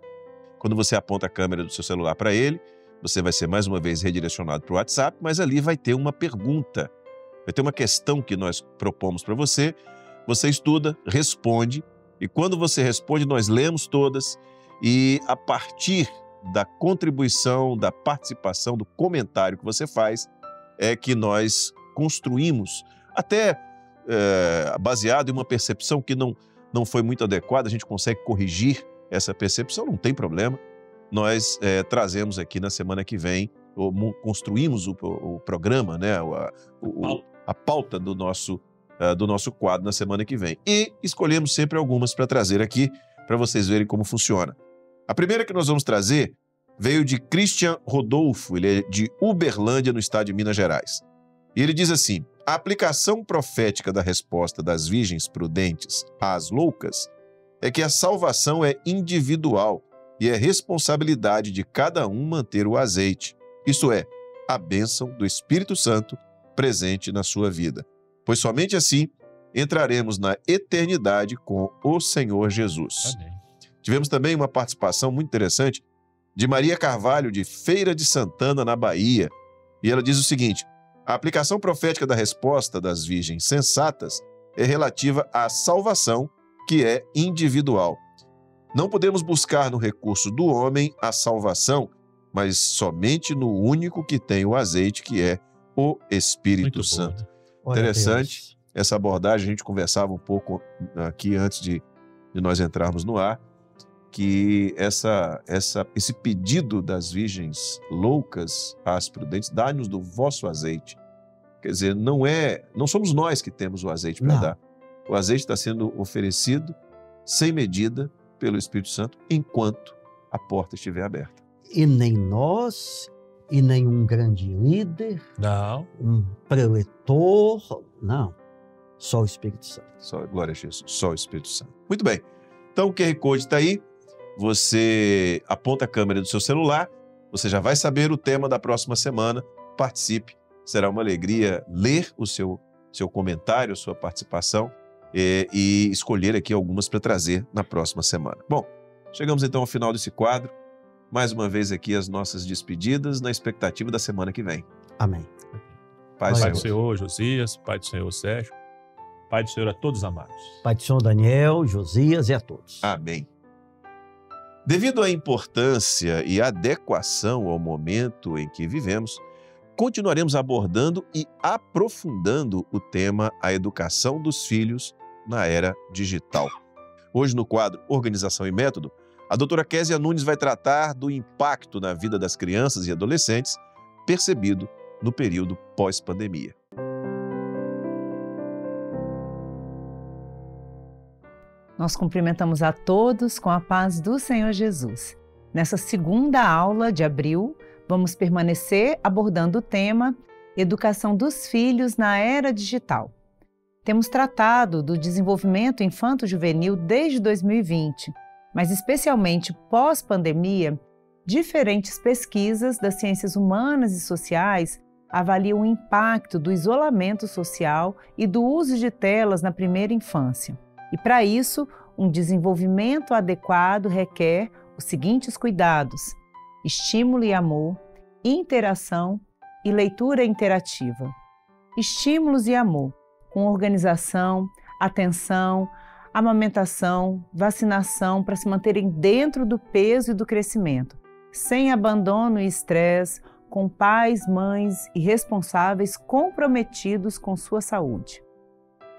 Quando você aponta a câmera do seu celular para ele, você vai ser mais uma vez redirecionado para o WhatsApp, mas ali vai ter uma pergunta, vai ter uma questão que nós propomos para você, você estuda, responde, e quando você responde, nós lemos todas, e a partir da contribuição, da participação, do comentário que você faz, é que nós construímos, até baseado em uma percepção que não foi muito adequada, a gente consegue corrigir essa percepção, não tem problema. Nós trazemos aqui na semana que vem, construímos o programa, né, a pauta do nosso quadro na semana que vem. E escolhemos sempre algumas para trazer aqui, para vocês verem como funciona. A primeira que nós vamos trazer veio de Christian Rodolfo, ele é de Uberlândia, no estado de Minas Gerais. E ele diz assim: a aplicação profética da resposta das virgens prudentes às loucas é que a salvação é individual e é responsabilidade de cada um manter o azeite, isto é, a bênção do Espírito Santo presente na sua vida, pois somente assim entraremos na eternidade com o Senhor Jesus. Amém. Tivemos também uma participação muito interessante de Maria Carvalho, de Feira de Santana, na Bahia, e ela diz o seguinte: a aplicação profética da resposta das virgens sensatas é relativa à salvação, que é individual. Não podemos buscar no recurso do homem a salvação, mas somente no único que tem o azeite, que é o Espírito Santo. Interessante essa abordagem, a gente conversava um pouco aqui antes de nós entrarmos no ar, que esse pedido das virgens loucas às prudentes, dá-nos do vosso azeite. Quer dizer, não somos nós que temos o azeite para dar. O azeite está sendo oferecido sem medida pelo Espírito Santo enquanto a porta estiver aberta. E nem nós, e nem um grande líder, não, um preletor, não. Só o Espírito Santo. Glória a Jesus, só o Espírito Santo. Muito bem. Então o QR Code está aí. Você aponta a câmera do seu celular, você já vai saber o tema da próxima semana. Participe, será uma alegria ler o seu comentário, a sua participação e escolher aqui algumas para trazer na próxima semana. Bom, chegamos então ao final desse quadro. Mais uma vez aqui as nossas despedidas na expectativa da semana que vem. Amém. Pai do Senhor Josias, Pai do Senhor Sérgio, Pai do Senhor a todos amados. Pai do Senhor Daniel, Josias e a todos. Amém. Devido à importância e adequação ao momento em que vivemos, continuaremos abordando e aprofundando o tema A Educação dos Filhos na Era Digital. Hoje, no quadro Organização e Método, a doutora Késia Nunes vai tratar do impacto na vida das crianças e adolescentes percebido no período pós-pandemia. Nós cumprimentamos a todos com a paz do Senhor Jesus. Nessa segunda aula de abril, vamos permanecer abordando o tema Educação dos Filhos na Era Digital. Temos tratado do desenvolvimento infanto-juvenil desde 2020, mas especialmente pós-pandemia, diferentes pesquisas das ciências humanas e sociais avaliam o impacto do isolamento social e do uso de telas na primeira infância. E para isso, um desenvolvimento adequado requer os seguintes cuidados: estímulo e amor, interação e leitura interativa. Estímulos e amor, com organização, atenção, amamentação, vacinação para se manterem dentro do peso e do crescimento, sem abandono e estresse, com pais, mães e responsáveis comprometidos com sua saúde.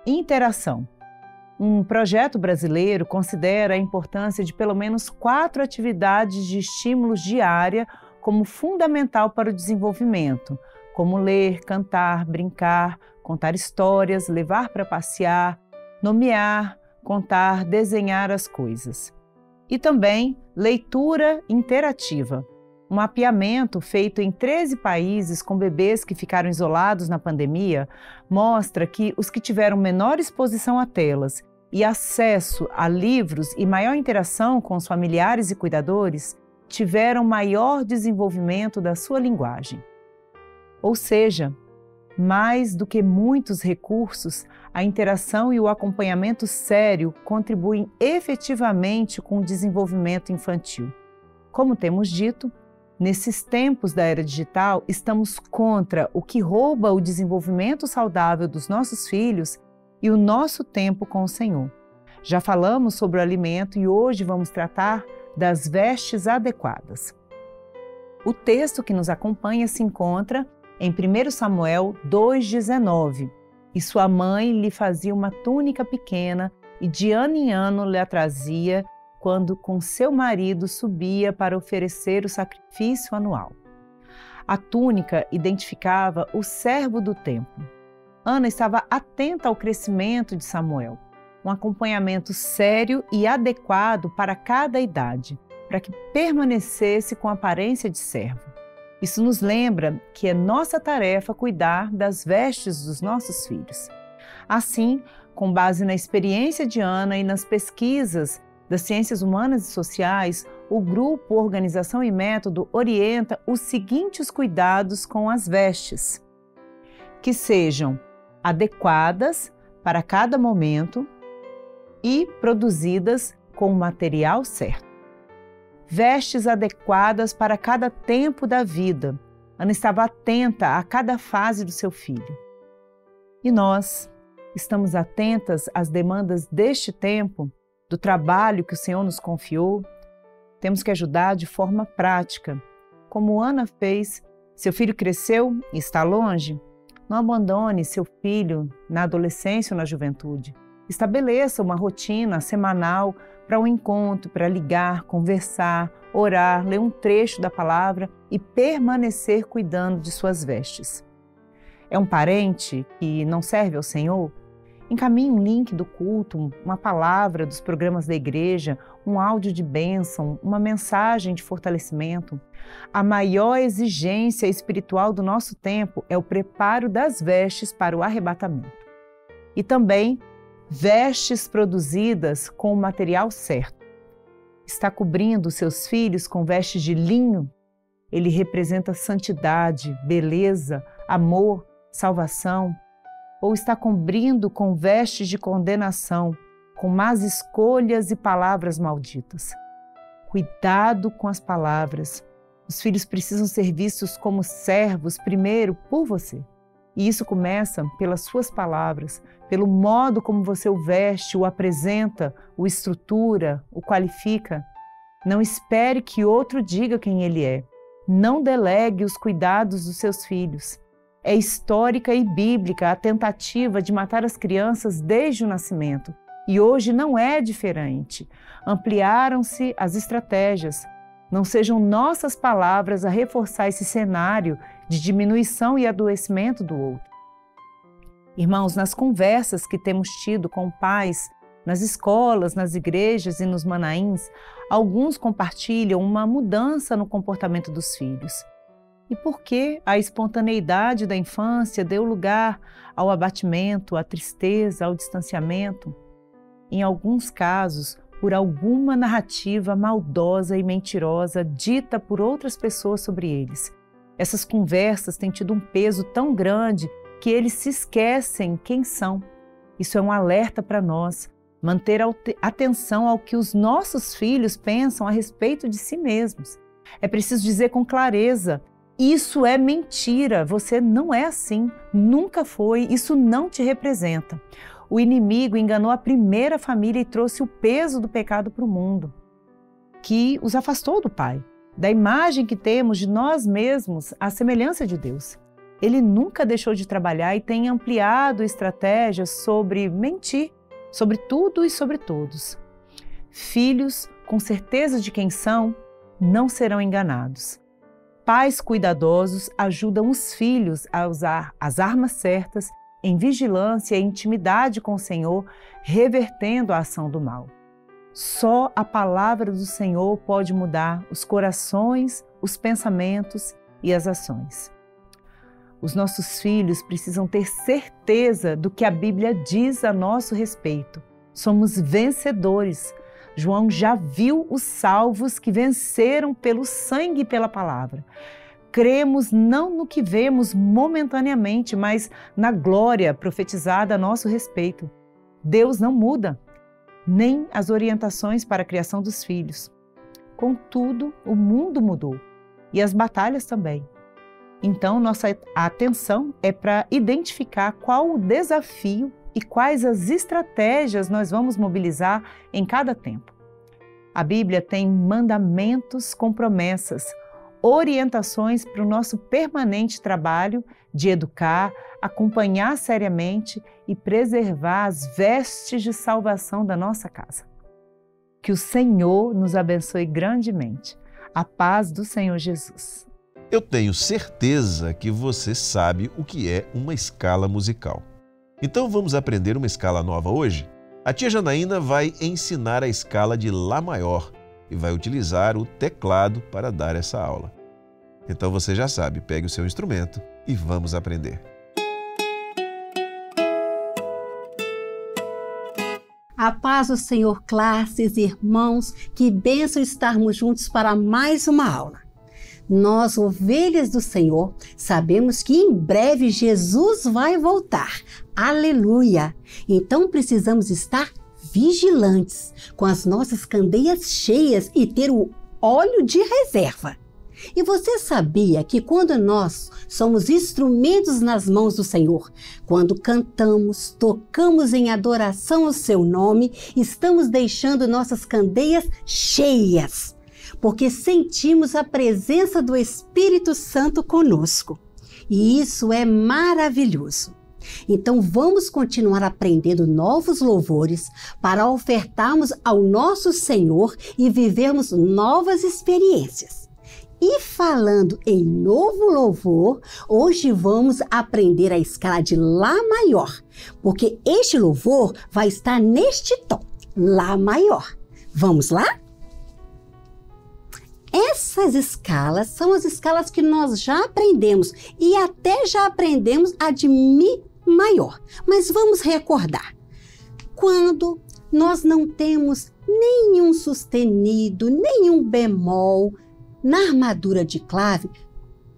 Interação. Um projeto brasileiro considera a importância de pelo menos 4 atividades de estímulos diária como fundamental para o desenvolvimento, como ler, cantar, brincar, contar histórias, levar para passear, nomear, contar, desenhar as coisas. E também leitura interativa. Um mapeamento feito em 13 países com bebês que ficaram isolados na pandemia mostra que os que tiveram menor exposição a telas e acesso a livros e maior interação com os familiares e cuidadores tiveram maior desenvolvimento da sua linguagem. Ou seja, mais do que muitos recursos, a interação e o acompanhamento sério contribuem efetivamente com o desenvolvimento infantil. Como temos dito, nesses tempos da era digital, estamos contra o que rouba o desenvolvimento saudável dos nossos filhos e o nosso tempo com o Senhor. Já falamos sobre o alimento e hoje vamos tratar das vestes adequadas. O texto que nos acompanha se encontra em 1 Samuel 2,19. E sua mãe lhe fazia uma túnica pequena e de ano em ano lhe a trazia quando com seu marido subia para oferecer o sacrifício anual. A túnica identificava o servo do templo. Ana estava atenta ao crescimento de Samuel, um acompanhamento sério e adequado para cada idade, para que permanecesse com a aparência de servo. Isso nos lembra que é nossa tarefa cuidar das vestes dos nossos filhos. Assim, com base na experiência de Ana e nas pesquisas das ciências humanas e sociais, o grupo Organização e Método orienta os seguintes cuidados com as vestes: que sejam adequadas para cada momento e produzidas com o material certo. Vestes adequadas para cada tempo da vida. Ana estava atenta a cada fase do seu filho. E nós estamos atentas às demandas deste tempo, do trabalho que o Senhor nos confiou? Temos que ajudar de forma prática. Como Ana fez, seu filho cresceu e está longe? Não abandone seu filho na adolescência ou na juventude. Estabeleça uma rotina semanal para um encontro, para ligar, conversar, orar, ler um trecho da palavra e permanecer cuidando de suas vestes. É um parente que não serve ao Senhor? Encaminhe um link do culto, uma palavra dos programas da igreja, um áudio de bênção, uma mensagem de fortalecimento. A maior exigência espiritual do nosso tempo é o preparo das vestes para o arrebatamento. E também vestes produzidas com o material certo. Está cobrindo seus filhos com vestes de linho? Ele representa santidade, beleza, amor, salvação. Ou está cobrindo com vestes de condenação, com más escolhas e palavras malditas? Cuidado com as palavras. Os filhos precisam ser vistos como servos primeiro por você. E isso começa pelas suas palavras, pelo modo como você o veste, o apresenta, o estrutura, o qualifica. Não espere que outro diga quem ele é. Não delegue os cuidados dos seus filhos. É histórica e bíblica a tentativa de matar as crianças desde o nascimento. E hoje não é diferente. Ampliaram-se as estratégias. Não sejam nossas palavras a reforçar esse cenário de diminuição e adoecimento do outro. Irmãos, nas conversas que temos tido com pais Nas escolas, nas igrejas e nos manaíns, alguns compartilham uma mudança no comportamento dos filhos. E por que a espontaneidade da infância deu lugar ao abatimento, à tristeza, ao distanciamento? Em alguns casos, por alguma narrativa maldosa e mentirosa dita por outras pessoas sobre eles. Essas conversas têm tido um peso tão grande que eles se esquecem quem são. Isso é um alerta para nós. Manter atenção ao que os nossos filhos pensam a respeito de si mesmos. É preciso dizer com clareza: isso é mentira, você não é assim, nunca foi, isso não te representa. O inimigo enganou a primeira família e trouxe o peso do pecado para o mundo, que os afastou do Pai, da imagem que temos de nós mesmos à semelhança de Deus. Ele nunca deixou de trabalhar e tem ampliado estratégias sobre mentir, sobre tudo e sobre todos. Filhos, com certeza de quem são, não serão enganados. Pais cuidadosos ajudam os filhos a usar as armas certas em vigilância e intimidade com o Senhor, revertendo a ação do mal. Só a palavra do Senhor pode mudar os corações, os pensamentos e as ações. Os nossos filhos precisam ter certeza do que a Bíblia diz a nosso respeito. Somos vencedores. João já viu os salvos que venceram pelo sangue e pela palavra. Cremos não no que vemos momentaneamente, mas na glória profetizada a nosso respeito. Deus não muda, nem as orientações para a criação dos filhos. Contudo, o mundo mudou e as batalhas também. Então, nossa atenção é para identificar qual o desafio e quais as estratégias nós vamos mobilizar em cada tempo. A Bíblia tem mandamentos com promessas, orientações para o nosso permanente trabalho de educar, acompanhar seriamente e preservar as vestes de salvação da nossa casa. Que o Senhor nos abençoe grandemente. A paz do Senhor Jesus. Eu tenho certeza que você sabe o que é uma escala musical. Então vamos aprender uma escala nova hoje? A tia Janaína vai ensinar a escala de Lá maior e vai utilizar o teclado para dar essa aula. Então você já sabe, pegue o seu instrumento e vamos aprender. A paz do Senhor, classes, irmãos, que bênção estarmos juntos para mais uma aula. Nós, ovelhas do Senhor, sabemos que em breve Jesus vai voltar. Aleluia! Então precisamos estar vigilantes, com as nossas candeias cheias e ter o óleo de reserva. E você sabia que quando nós somos instrumentos nas mãos do Senhor, quando cantamos, tocamos em adoração ao seu nome, estamos deixando nossas candeias cheias, porque sentimos a presença do Espírito Santo conosco. E isso é maravilhoso. Então vamos continuar aprendendo novos louvores para ofertarmos ao nosso Senhor e vivermos novas experiências. E falando em novo louvor, hoje vamos aprender a escala de Lá maior, porque este louvor vai estar neste tom, Lá maior. Vamos lá? Essas escalas são as escalas que nós já aprendemos e até já aprendemos a de Mi maior. Mas vamos recordar. Quando nós não temos nenhum sustenido, nenhum bemol na armadura de clave,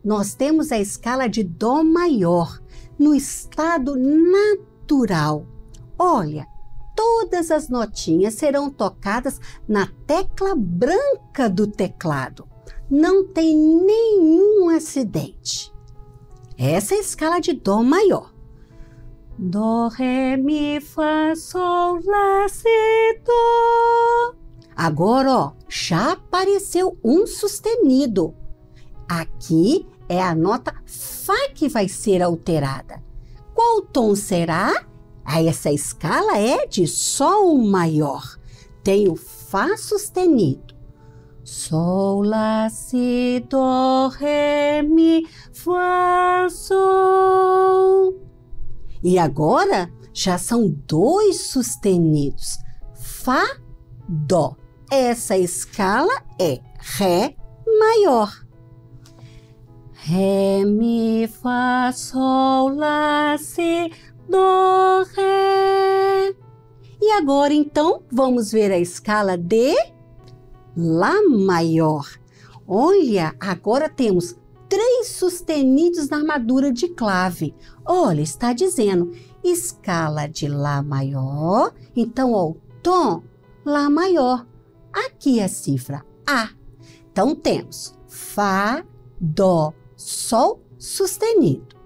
nós temos a escala de Dó maior, no estado natural. Olha, todas as notinhas serão tocadas na tecla branca do teclado. Não tem nenhum acidente. Essa é a escala de Dó maior. Dó, Ré, Mi, Fá, Sol, Lá, Si, Dó. Agora, ó, já apareceu um sustenido. Aqui é a nota Fá que vai ser alterada. Qual tom será? Essa escala é de Sol maior. Tem o Fá sustenido. Sol, Lá, Si, Dó, Ré, Mi, Fá, Sol. E agora já são dois sustenidos. Fá, Dó. Essa escala é Ré maior. Ré, Mi, Fá, Sol, Lá, Si, Dó, Ré. E agora, então, vamos ver a escala de Lá maior. Olha, agora temos 3 sustenidos na armadura de clave. Olha, está dizendo escala de Lá maior. Então, ó, o tom Lá maior. Aqui é a cifra A. Então, temos Fá, Dó, Sol sustenido.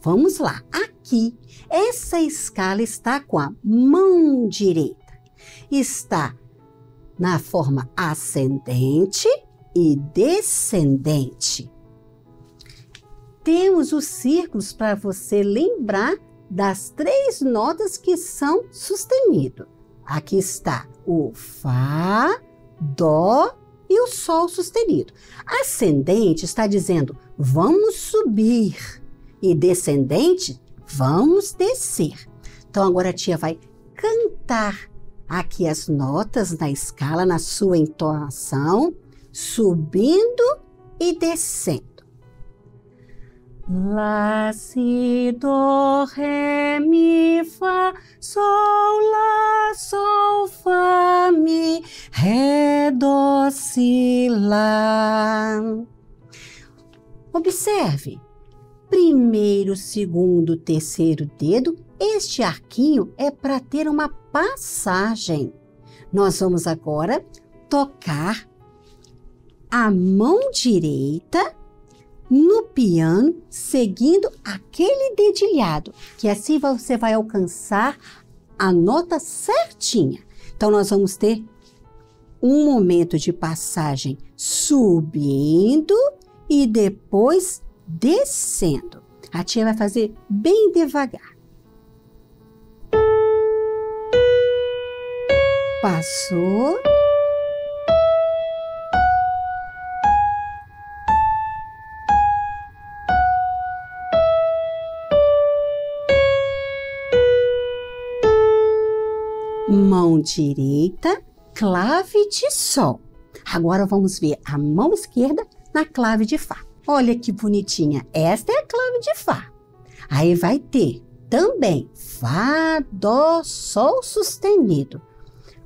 Vamos lá. Aqui, essa escala está com a mão direita. Está na forma ascendente e descendente. Temos os círculos para você lembrar das 3 notas que são sustenidos. Aqui está o Fá, Dó e o Sol sustenido. Ascendente está dizendo vamos subir e descendente vamos descer. Então agora a tia vai cantar aqui as notas na escala, na sua entonação, subindo e descendo. Lá, Si, Dó, Ré, Mi, Fá, Sol, Lá, Sol, Fá, Mi, Ré, Dó, Si, Lá. Observe, primeiro, segundo, terceiro dedo, este arquinho é para ter uma passagem. Nós vamos agora tocar a mão direita no piano, seguindo aquele dedilhado, que assim você vai alcançar a nota certinha. Então, nós vamos ter um momento de passagem subindo e depois descendo. A tia vai fazer bem devagar. Passou. Mão direita, clave de Sol. Agora vamos ver a mão esquerda na clave de Fá. Olha que bonitinha, esta é a clave de Fá. Aí vai ter também Fá, Dó, Sol sustenido.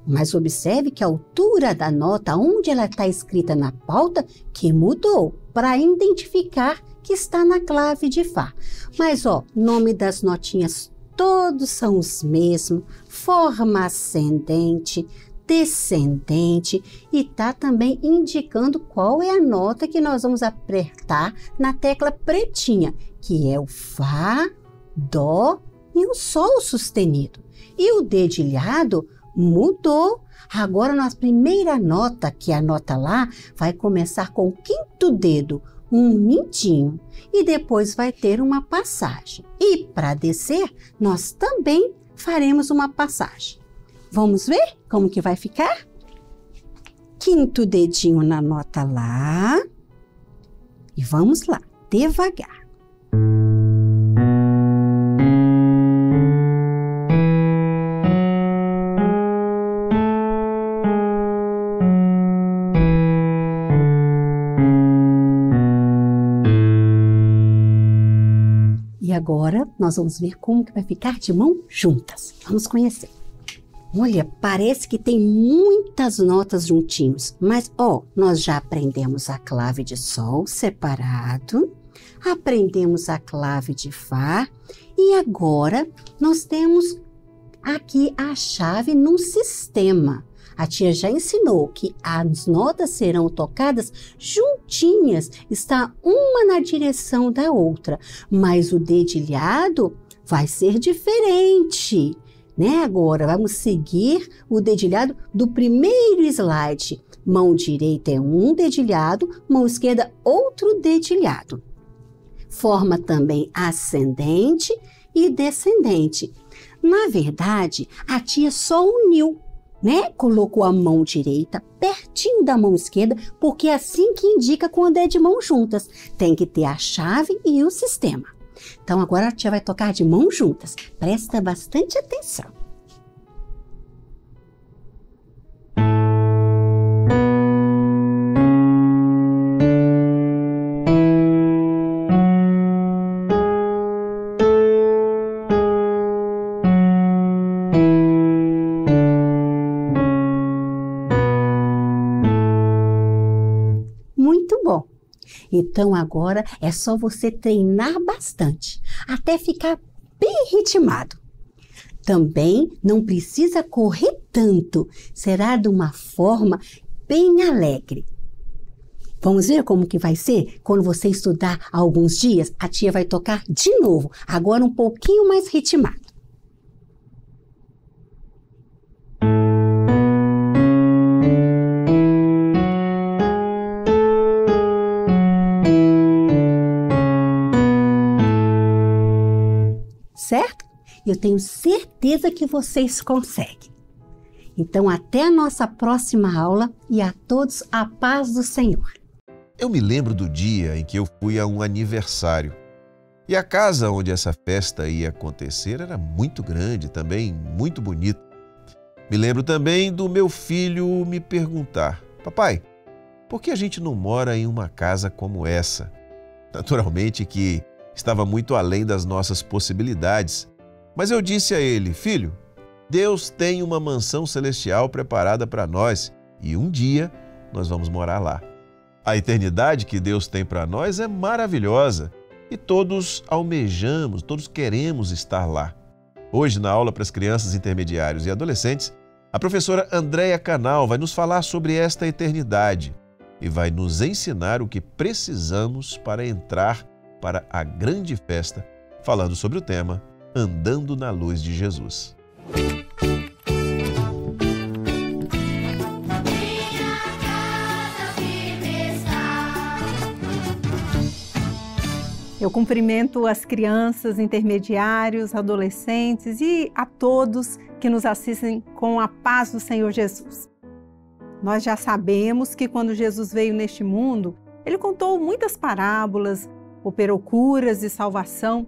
Mas observe que a altura da nota, onde ela está escrita na pauta, que mudou para identificar que está na clave de Fá. Mas ó, nome das notinhas todos são os mesmos, forma ascendente, descendente, e está também indicando qual é a nota que nós vamos apertar na tecla pretinha, que é o Fá, Dó e o Sol sustenido. E o dedilhado mudou. Agora, na primeira nota, que é a nota Lá, vai começar com o quinto dedo, um mindinho, e depois vai ter uma passagem. E para descer, nós também faremos uma passagem. Vamos ver como que vai ficar? Quinto dedinho na nota Lá. E vamos lá, devagar. E agora nós vamos ver como que vai ficar de mão juntas. Vamos conhecer. Olha, parece que tem muitas notas juntinhos, mas ó, nós já aprendemos a clave de Sol separado, aprendemos a clave de Fá e agora nós temos aqui a chave num sistema. A tia já ensinou que as notas serão tocadas juntinhas, está uma na direção da outra, mas o dedilhado vai ser diferente, né? Agora vamos seguir o dedilhado do primeiro slide. Mão direita é um dedilhado, mão esquerda outro dedilhado. Forma também ascendente e descendente. Na verdade, a tia só uniu, né? Colocou a mão direita pertinho da mão esquerda, porque é assim que indica quando é de mão juntas. Tem que ter a chave e o sistema. Então agora a tia vai tocar de mão juntas. Presta bastante atenção. Então agora é só você treinar bastante, até ficar bem ritmado. Também não precisa correr tanto, será de uma forma bem alegre. Vamos ver como que vai ser quando você estudar há alguns dias? A tia vai tocar de novo, agora um pouquinho mais ritmado. Certo? Eu tenho certeza que vocês conseguem. Então, até a nossa próxima aula e a todos a paz do Senhor. Eu me lembro do dia em que eu fui a um aniversário. E a casa onde essa festa ia acontecer era muito grande, também muito bonita. Me lembro também do meu filho me perguntar: papai, por que a gente não mora em uma casa como essa? Naturalmente que estava muito além das nossas possibilidades. Mas eu disse a ele: filho, Deus tem uma mansão celestial preparada para nós e um dia nós vamos morar lá. A eternidade que Deus tem para nós é maravilhosa e todos almejamos, todos queremos estar lá. Hoje, na aula para as crianças, intermediários e adolescentes, a professora Andréia Canal vai nos falar sobre esta eternidade e vai nos ensinar o que precisamos para entrar para a grande festa, falando sobre o tema Andando na Luz de Jesus. Eu cumprimento as crianças, intermediários, adolescentes e a todos que nos assistem com a paz do Senhor Jesus. Nós já sabemos que quando Jesus veio neste mundo, Ele contou muitas parábolas, operou curas e salvação,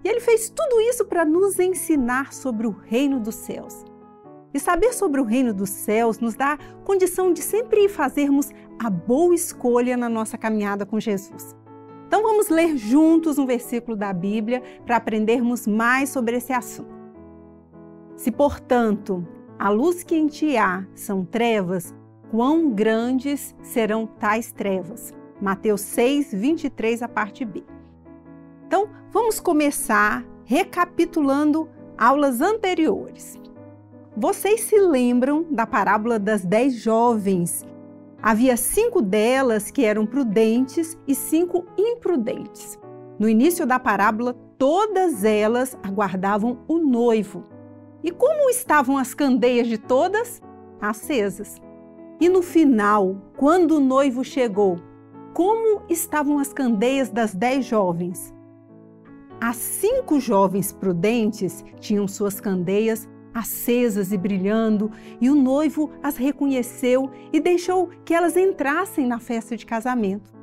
e Ele fez tudo isso para nos ensinar sobre o reino dos céus. E saber sobre o reino dos céus nos dá condição de sempre fazermos a boa escolha na nossa caminhada com Jesus. Então vamos ler juntos um versículo da Bíblia para aprendermos mais sobre esse assunto. Se, portanto, a luz que em ti há são trevas, quão grandes serão tais trevas? Mateus 6, 23, a parte B. Então, vamos começar recapitulando aulas anteriores. Vocês se lembram da parábola das 10 jovens? Havia 5 delas que eram prudentes e 5 imprudentes. No início da parábola, todas elas aguardavam o noivo. E como estavam as candeias de todas? Acesas. E no final, quando o noivo chegou, como estavam as candeias das 10 jovens? As 5 jovens prudentes tinham suas candeias acesas e brilhando, e o noivo as reconheceu e deixou que elas entrassem na festa de casamento.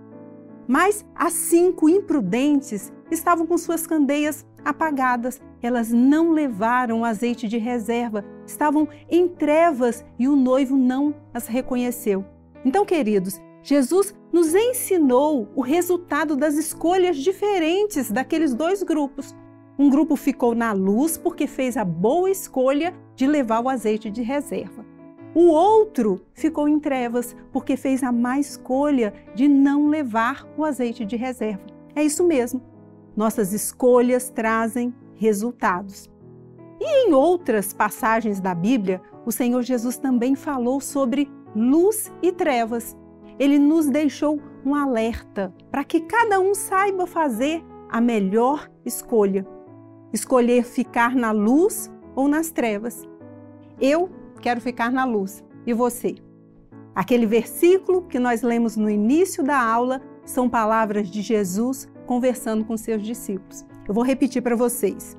Mas as 5 imprudentes estavam com suas candeias apagadas. Elas não levaram azeite de reserva, estavam em trevas e o noivo não as reconheceu. Então, queridos, Jesus nos ensinou o resultado das escolhas diferentes daqueles 2 grupos. Um grupo ficou na luz porque fez a boa escolha de levar o azeite de reserva. O outro ficou em trevas porque fez a má escolha de não levar o azeite de reserva. É isso mesmo. Nossas escolhas trazem resultados. E em outras passagens da Bíblia, o Senhor Jesus também falou sobre luz e trevas. Ele nos deixou um alerta para que cada um saiba fazer a melhor escolha. Escolher ficar na luz ou nas trevas. Eu quero ficar na luz. E você? Aquele versículo que nós lemos no início da aula são palavras de Jesus conversando com seus discípulos. Eu vou repetir para vocês.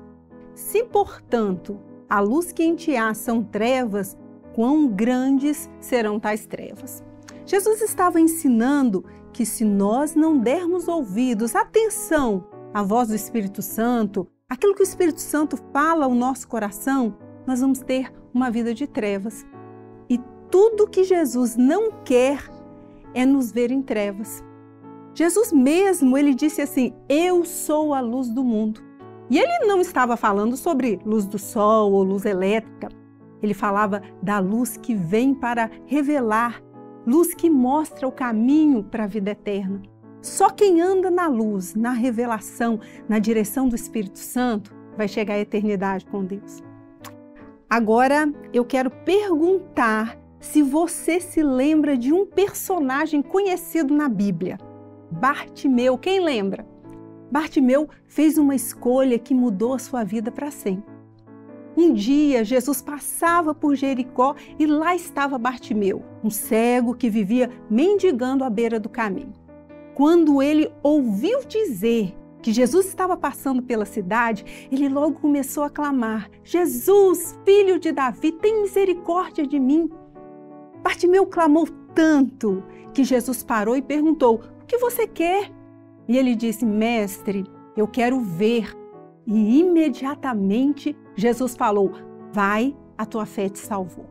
Se, portanto, a luz que em ti há são trevas, quão grandes serão tais trevas? Jesus estava ensinando que se nós não dermos ouvidos, atenção à voz do Espírito Santo, aquilo que o Espírito Santo fala ao nosso coração, nós vamos ter uma vida de trevas. E tudo que Jesus não quer é nos ver em trevas. Jesus mesmo, ele disse assim, eu sou a luz do mundo. E ele não estava falando sobre luz do sol ou luz elétrica. Ele falava da luz que vem para revelar, luz que mostra o caminho para a vida eterna. Só quem anda na luz, na revelação, na direção do Espírito Santo, vai chegar à eternidade com Deus. Agora, eu quero perguntar se você se lembra de um personagem conhecido na Bíblia. Bartimeu, quem lembra? Bartimeu fez uma escolha que mudou a sua vida para sempre. Um dia, Jesus passava por Jericó e lá estava Bartimeu, um cego que vivia mendigando à beira do caminho. Quando ele ouviu dizer que Jesus estava passando pela cidade, ele logo começou a clamar: Jesus, filho de Davi, tem misericórdia de mim. Bartimeu clamou tanto que Jesus parou e perguntou: o que você quer? E ele disse: mestre, eu quero ver. E imediatamente Jesus falou: vai, a tua fé te salvou.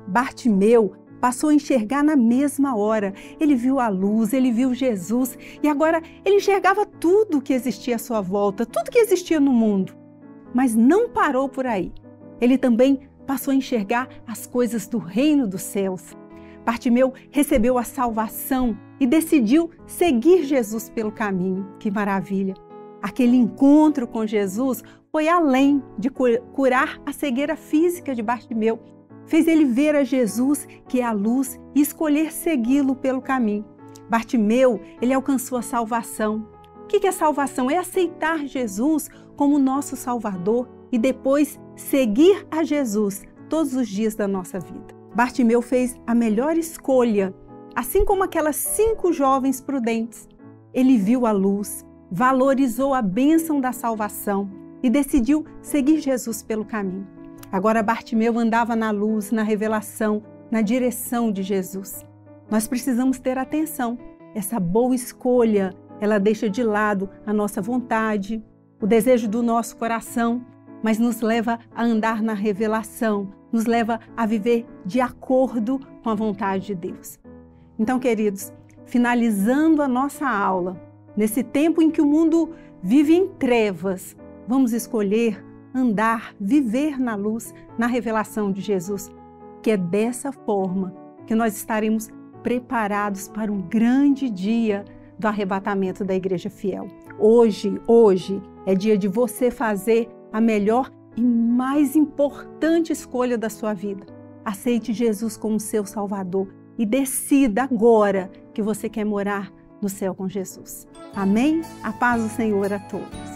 Bartimeu passou a enxergar na mesma hora. Ele viu a luz, ele viu Jesus e agora ele enxergava tudo que existia à sua volta, tudo que existia no mundo. Mas não parou por aí. Ele também passou a enxergar as coisas do reino dos céus. Bartimeu recebeu a salvação e decidiu seguir Jesus pelo caminho. Que maravilha! Aquele encontro com Jesus foi além de curar a cegueira física de Bartimeu. Fez ele ver a Jesus, que é a luz, e escolher segui-lo pelo caminho. Bartimeu, ele alcançou a salvação. O que é salvação? É aceitar Jesus como nosso Salvador e depois seguir a Jesus todos os dias da nossa vida. Bartimeu fez a melhor escolha, assim como aquelas 5 jovens prudentes. Ele viu a luz, valorizou a bênção da salvação e decidiu seguir Jesus pelo caminho. Agora Bartimeu andava na luz, na revelação, na direção de Jesus. Nós precisamos ter atenção. Essa boa escolha, ela deixa de lado a nossa vontade, o desejo do nosso coração, mas nos leva a andar na revelação, nos leva a viver de acordo com a vontade de Deus. Então, queridos, finalizando a nossa aula, nesse tempo em que o mundo vive em trevas, vamos escolher andar, viver na luz, na revelação de Jesus, que é dessa forma que nós estaremos preparados para um grande dia do arrebatamento da Igreja Fiel. Hoje é dia de você fazer a melhor e mais importante escolha da sua vida. Aceite Jesus como seu Salvador e decida agora que você quer morar no céu com Jesus. Amém? A paz do Senhor a todos.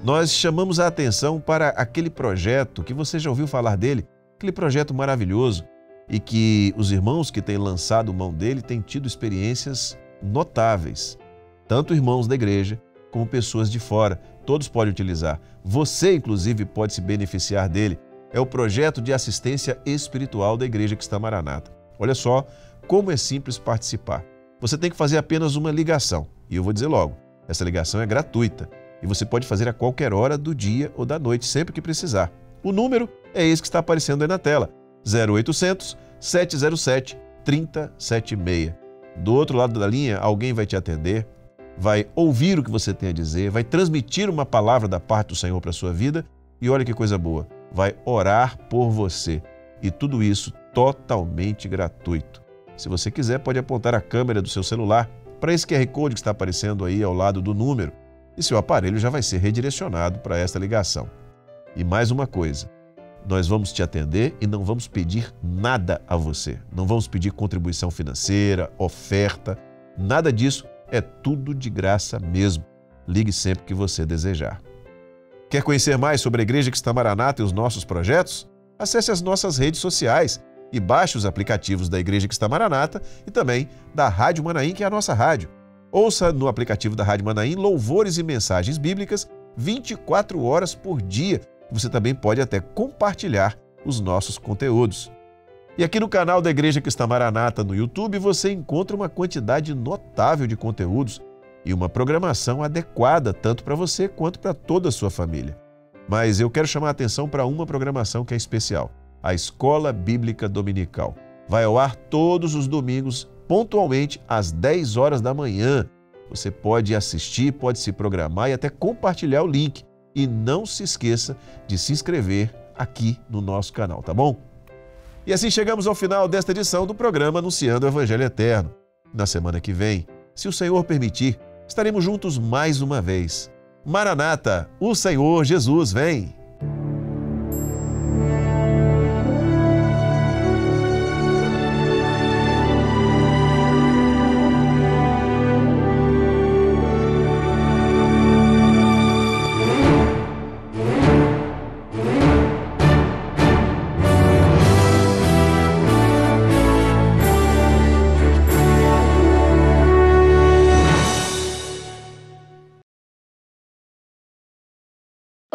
Nós chamamos a atenção para aquele projeto que você já ouviu falar dele, aquele projeto maravilhoso e que os irmãos que têm lançado mão dele têm tido experiências notáveis. Tanto irmãos da igreja como pessoas de fora, todos podem utilizar. Você, inclusive, pode se beneficiar dele. É o projeto de assistência espiritual da Igreja Cristã Maranata. Olha só como é simples participar. Você tem que fazer apenas uma ligação. E eu vou dizer logo, essa ligação é gratuita. E você pode fazer a qualquer hora do dia ou da noite, sempre que precisar. O número é esse que está aparecendo aí na tela, 0800 707 3076. Do outro lado da linha, alguém vai te atender, vai ouvir o que você tem a dizer, vai transmitir uma palavra da parte do Senhor para a sua vida e olha que coisa boa, vai orar por você. E tudo isso totalmente gratuito. Se você quiser, pode apontar a câmera do seu celular para esse QR Code que está aparecendo aí ao lado do número e seu aparelho já vai ser redirecionado para esta ligação. E mais uma coisa, nós vamos te atender e não vamos pedir nada a você. Não vamos pedir contribuição financeira, oferta, nada disso. É tudo de graça mesmo. Ligue sempre que você desejar. Quer conhecer mais sobre a Igreja Cristã Maranata e os nossos projetos? Acesse as nossas redes sociais e baixe os aplicativos da Igreja Cristã Maranata e também da Rádio Manaim, que é a nossa rádio. Ouça no aplicativo da Rádio Manaim louvores e mensagens bíblicas 24 horas por dia. Você também pode até compartilhar os nossos conteúdos. E aqui no canal da Igreja Cristã Maranata no YouTube você encontra uma quantidade notável de conteúdos e uma programação adequada tanto para você quanto para toda a sua família. Mas eu quero chamar a atenção para uma programação que é especial, a Escola Bíblica Dominical. Vai ao ar todos os domingos, pontualmente às 10 horas da manhã. Você pode assistir, pode se programar e até compartilhar o link. E não se esqueça de se inscrever aqui no nosso canal, tá bom? E assim chegamos ao final desta edição do programa Anunciando o Evangelho Eterno. Na semana que vem, se o Senhor permitir, estaremos juntos mais uma vez. Maranata, o Senhor Jesus vem!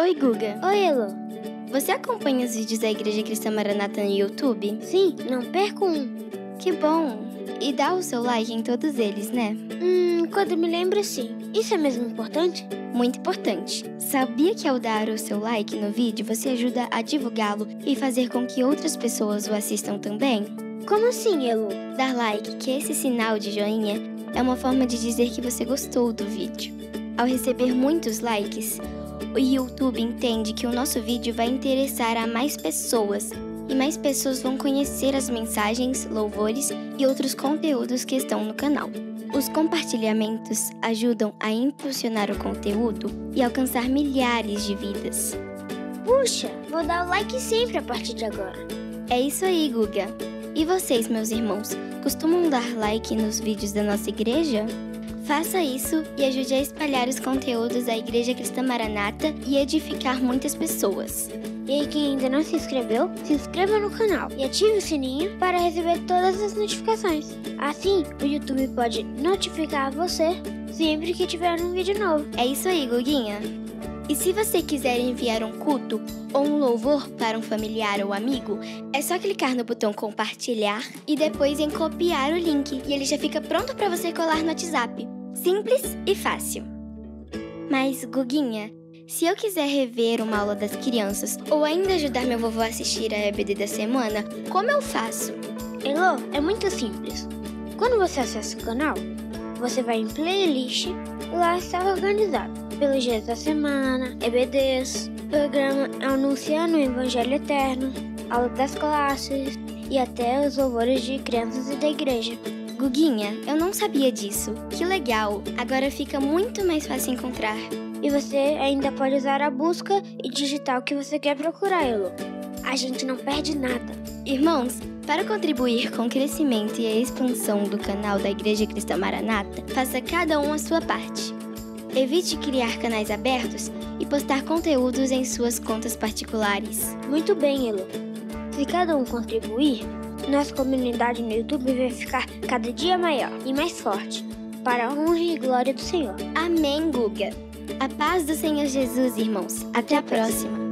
Oi, Guga. Oi, Elo. Você acompanha os vídeos da Igreja Cristã Maranata no YouTube? Sim, não perco um. Que bom. E dá o seu like em todos eles, né? Quando me lembro, sim. Isso é mesmo importante? Muito importante. Sabia que ao dar o seu like no vídeo, você ajuda a divulgá-lo e fazer com que outras pessoas o assistam também? Como assim, Elo? Dar like, que é esse sinal de joinha, é uma forma de dizer que você gostou do vídeo. Ao receber muitos likes, o YouTube entende que o nosso vídeo vai interessar a mais pessoas e mais pessoas vão conhecer as mensagens, louvores e outros conteúdos que estão no canal. Os compartilhamentos ajudam a impulsionar o conteúdo e alcançar milhares de vidas. Puxa, vou dar o like sempre a partir de agora. É isso aí, Guga. E vocês, meus irmãos, costumam dar like nos vídeos da nossa igreja? Faça isso e ajude a espalhar os conteúdos da Igreja Cristã Maranata e edificar muitas pessoas. E aí, quem ainda não se inscreveu, se inscreva no canal e ative o sininho para receber todas as notificações. Assim, o YouTube pode notificar você sempre que tiver um vídeo novo. É isso aí, Guguinha. E se você quiser enviar um culto ou um louvor para um familiar ou amigo, é só clicar no botão compartilhar e depois em copiar o link e ele já fica pronto para você colar no WhatsApp. Simples e fácil. Mas, Guguinha, se eu quiser rever uma aula das crianças ou ainda ajudar meu vovô a assistir a EBD da semana, como eu faço? Elô, é muito simples. Quando você acessa o canal, você vai em playlist e lá está organizado pelos dias da semana, EBDs, programa Anunciando o Evangelho Eterno, aula das classes e até os louvores de crianças e da igreja. Guguinha, eu não sabia disso. Que legal! Agora fica muito mais fácil encontrar. E você ainda pode usar a busca e digitar o que você quer procurar, Elo. A gente não perde nada. Irmãos, para contribuir com o crescimento e a expansão do canal da Igreja Cristã Maranata, faça cada um a sua parte. Evite criar canais abertos e postar conteúdos em suas contas particulares. Muito bem, Elo. Se cada um contribuir, nossa comunidade no YouTube vai ficar cada dia maior e mais forte, para a honra e glória do Senhor. Amém, Guga. A paz do Senhor Jesus, irmãos. Até a próxima.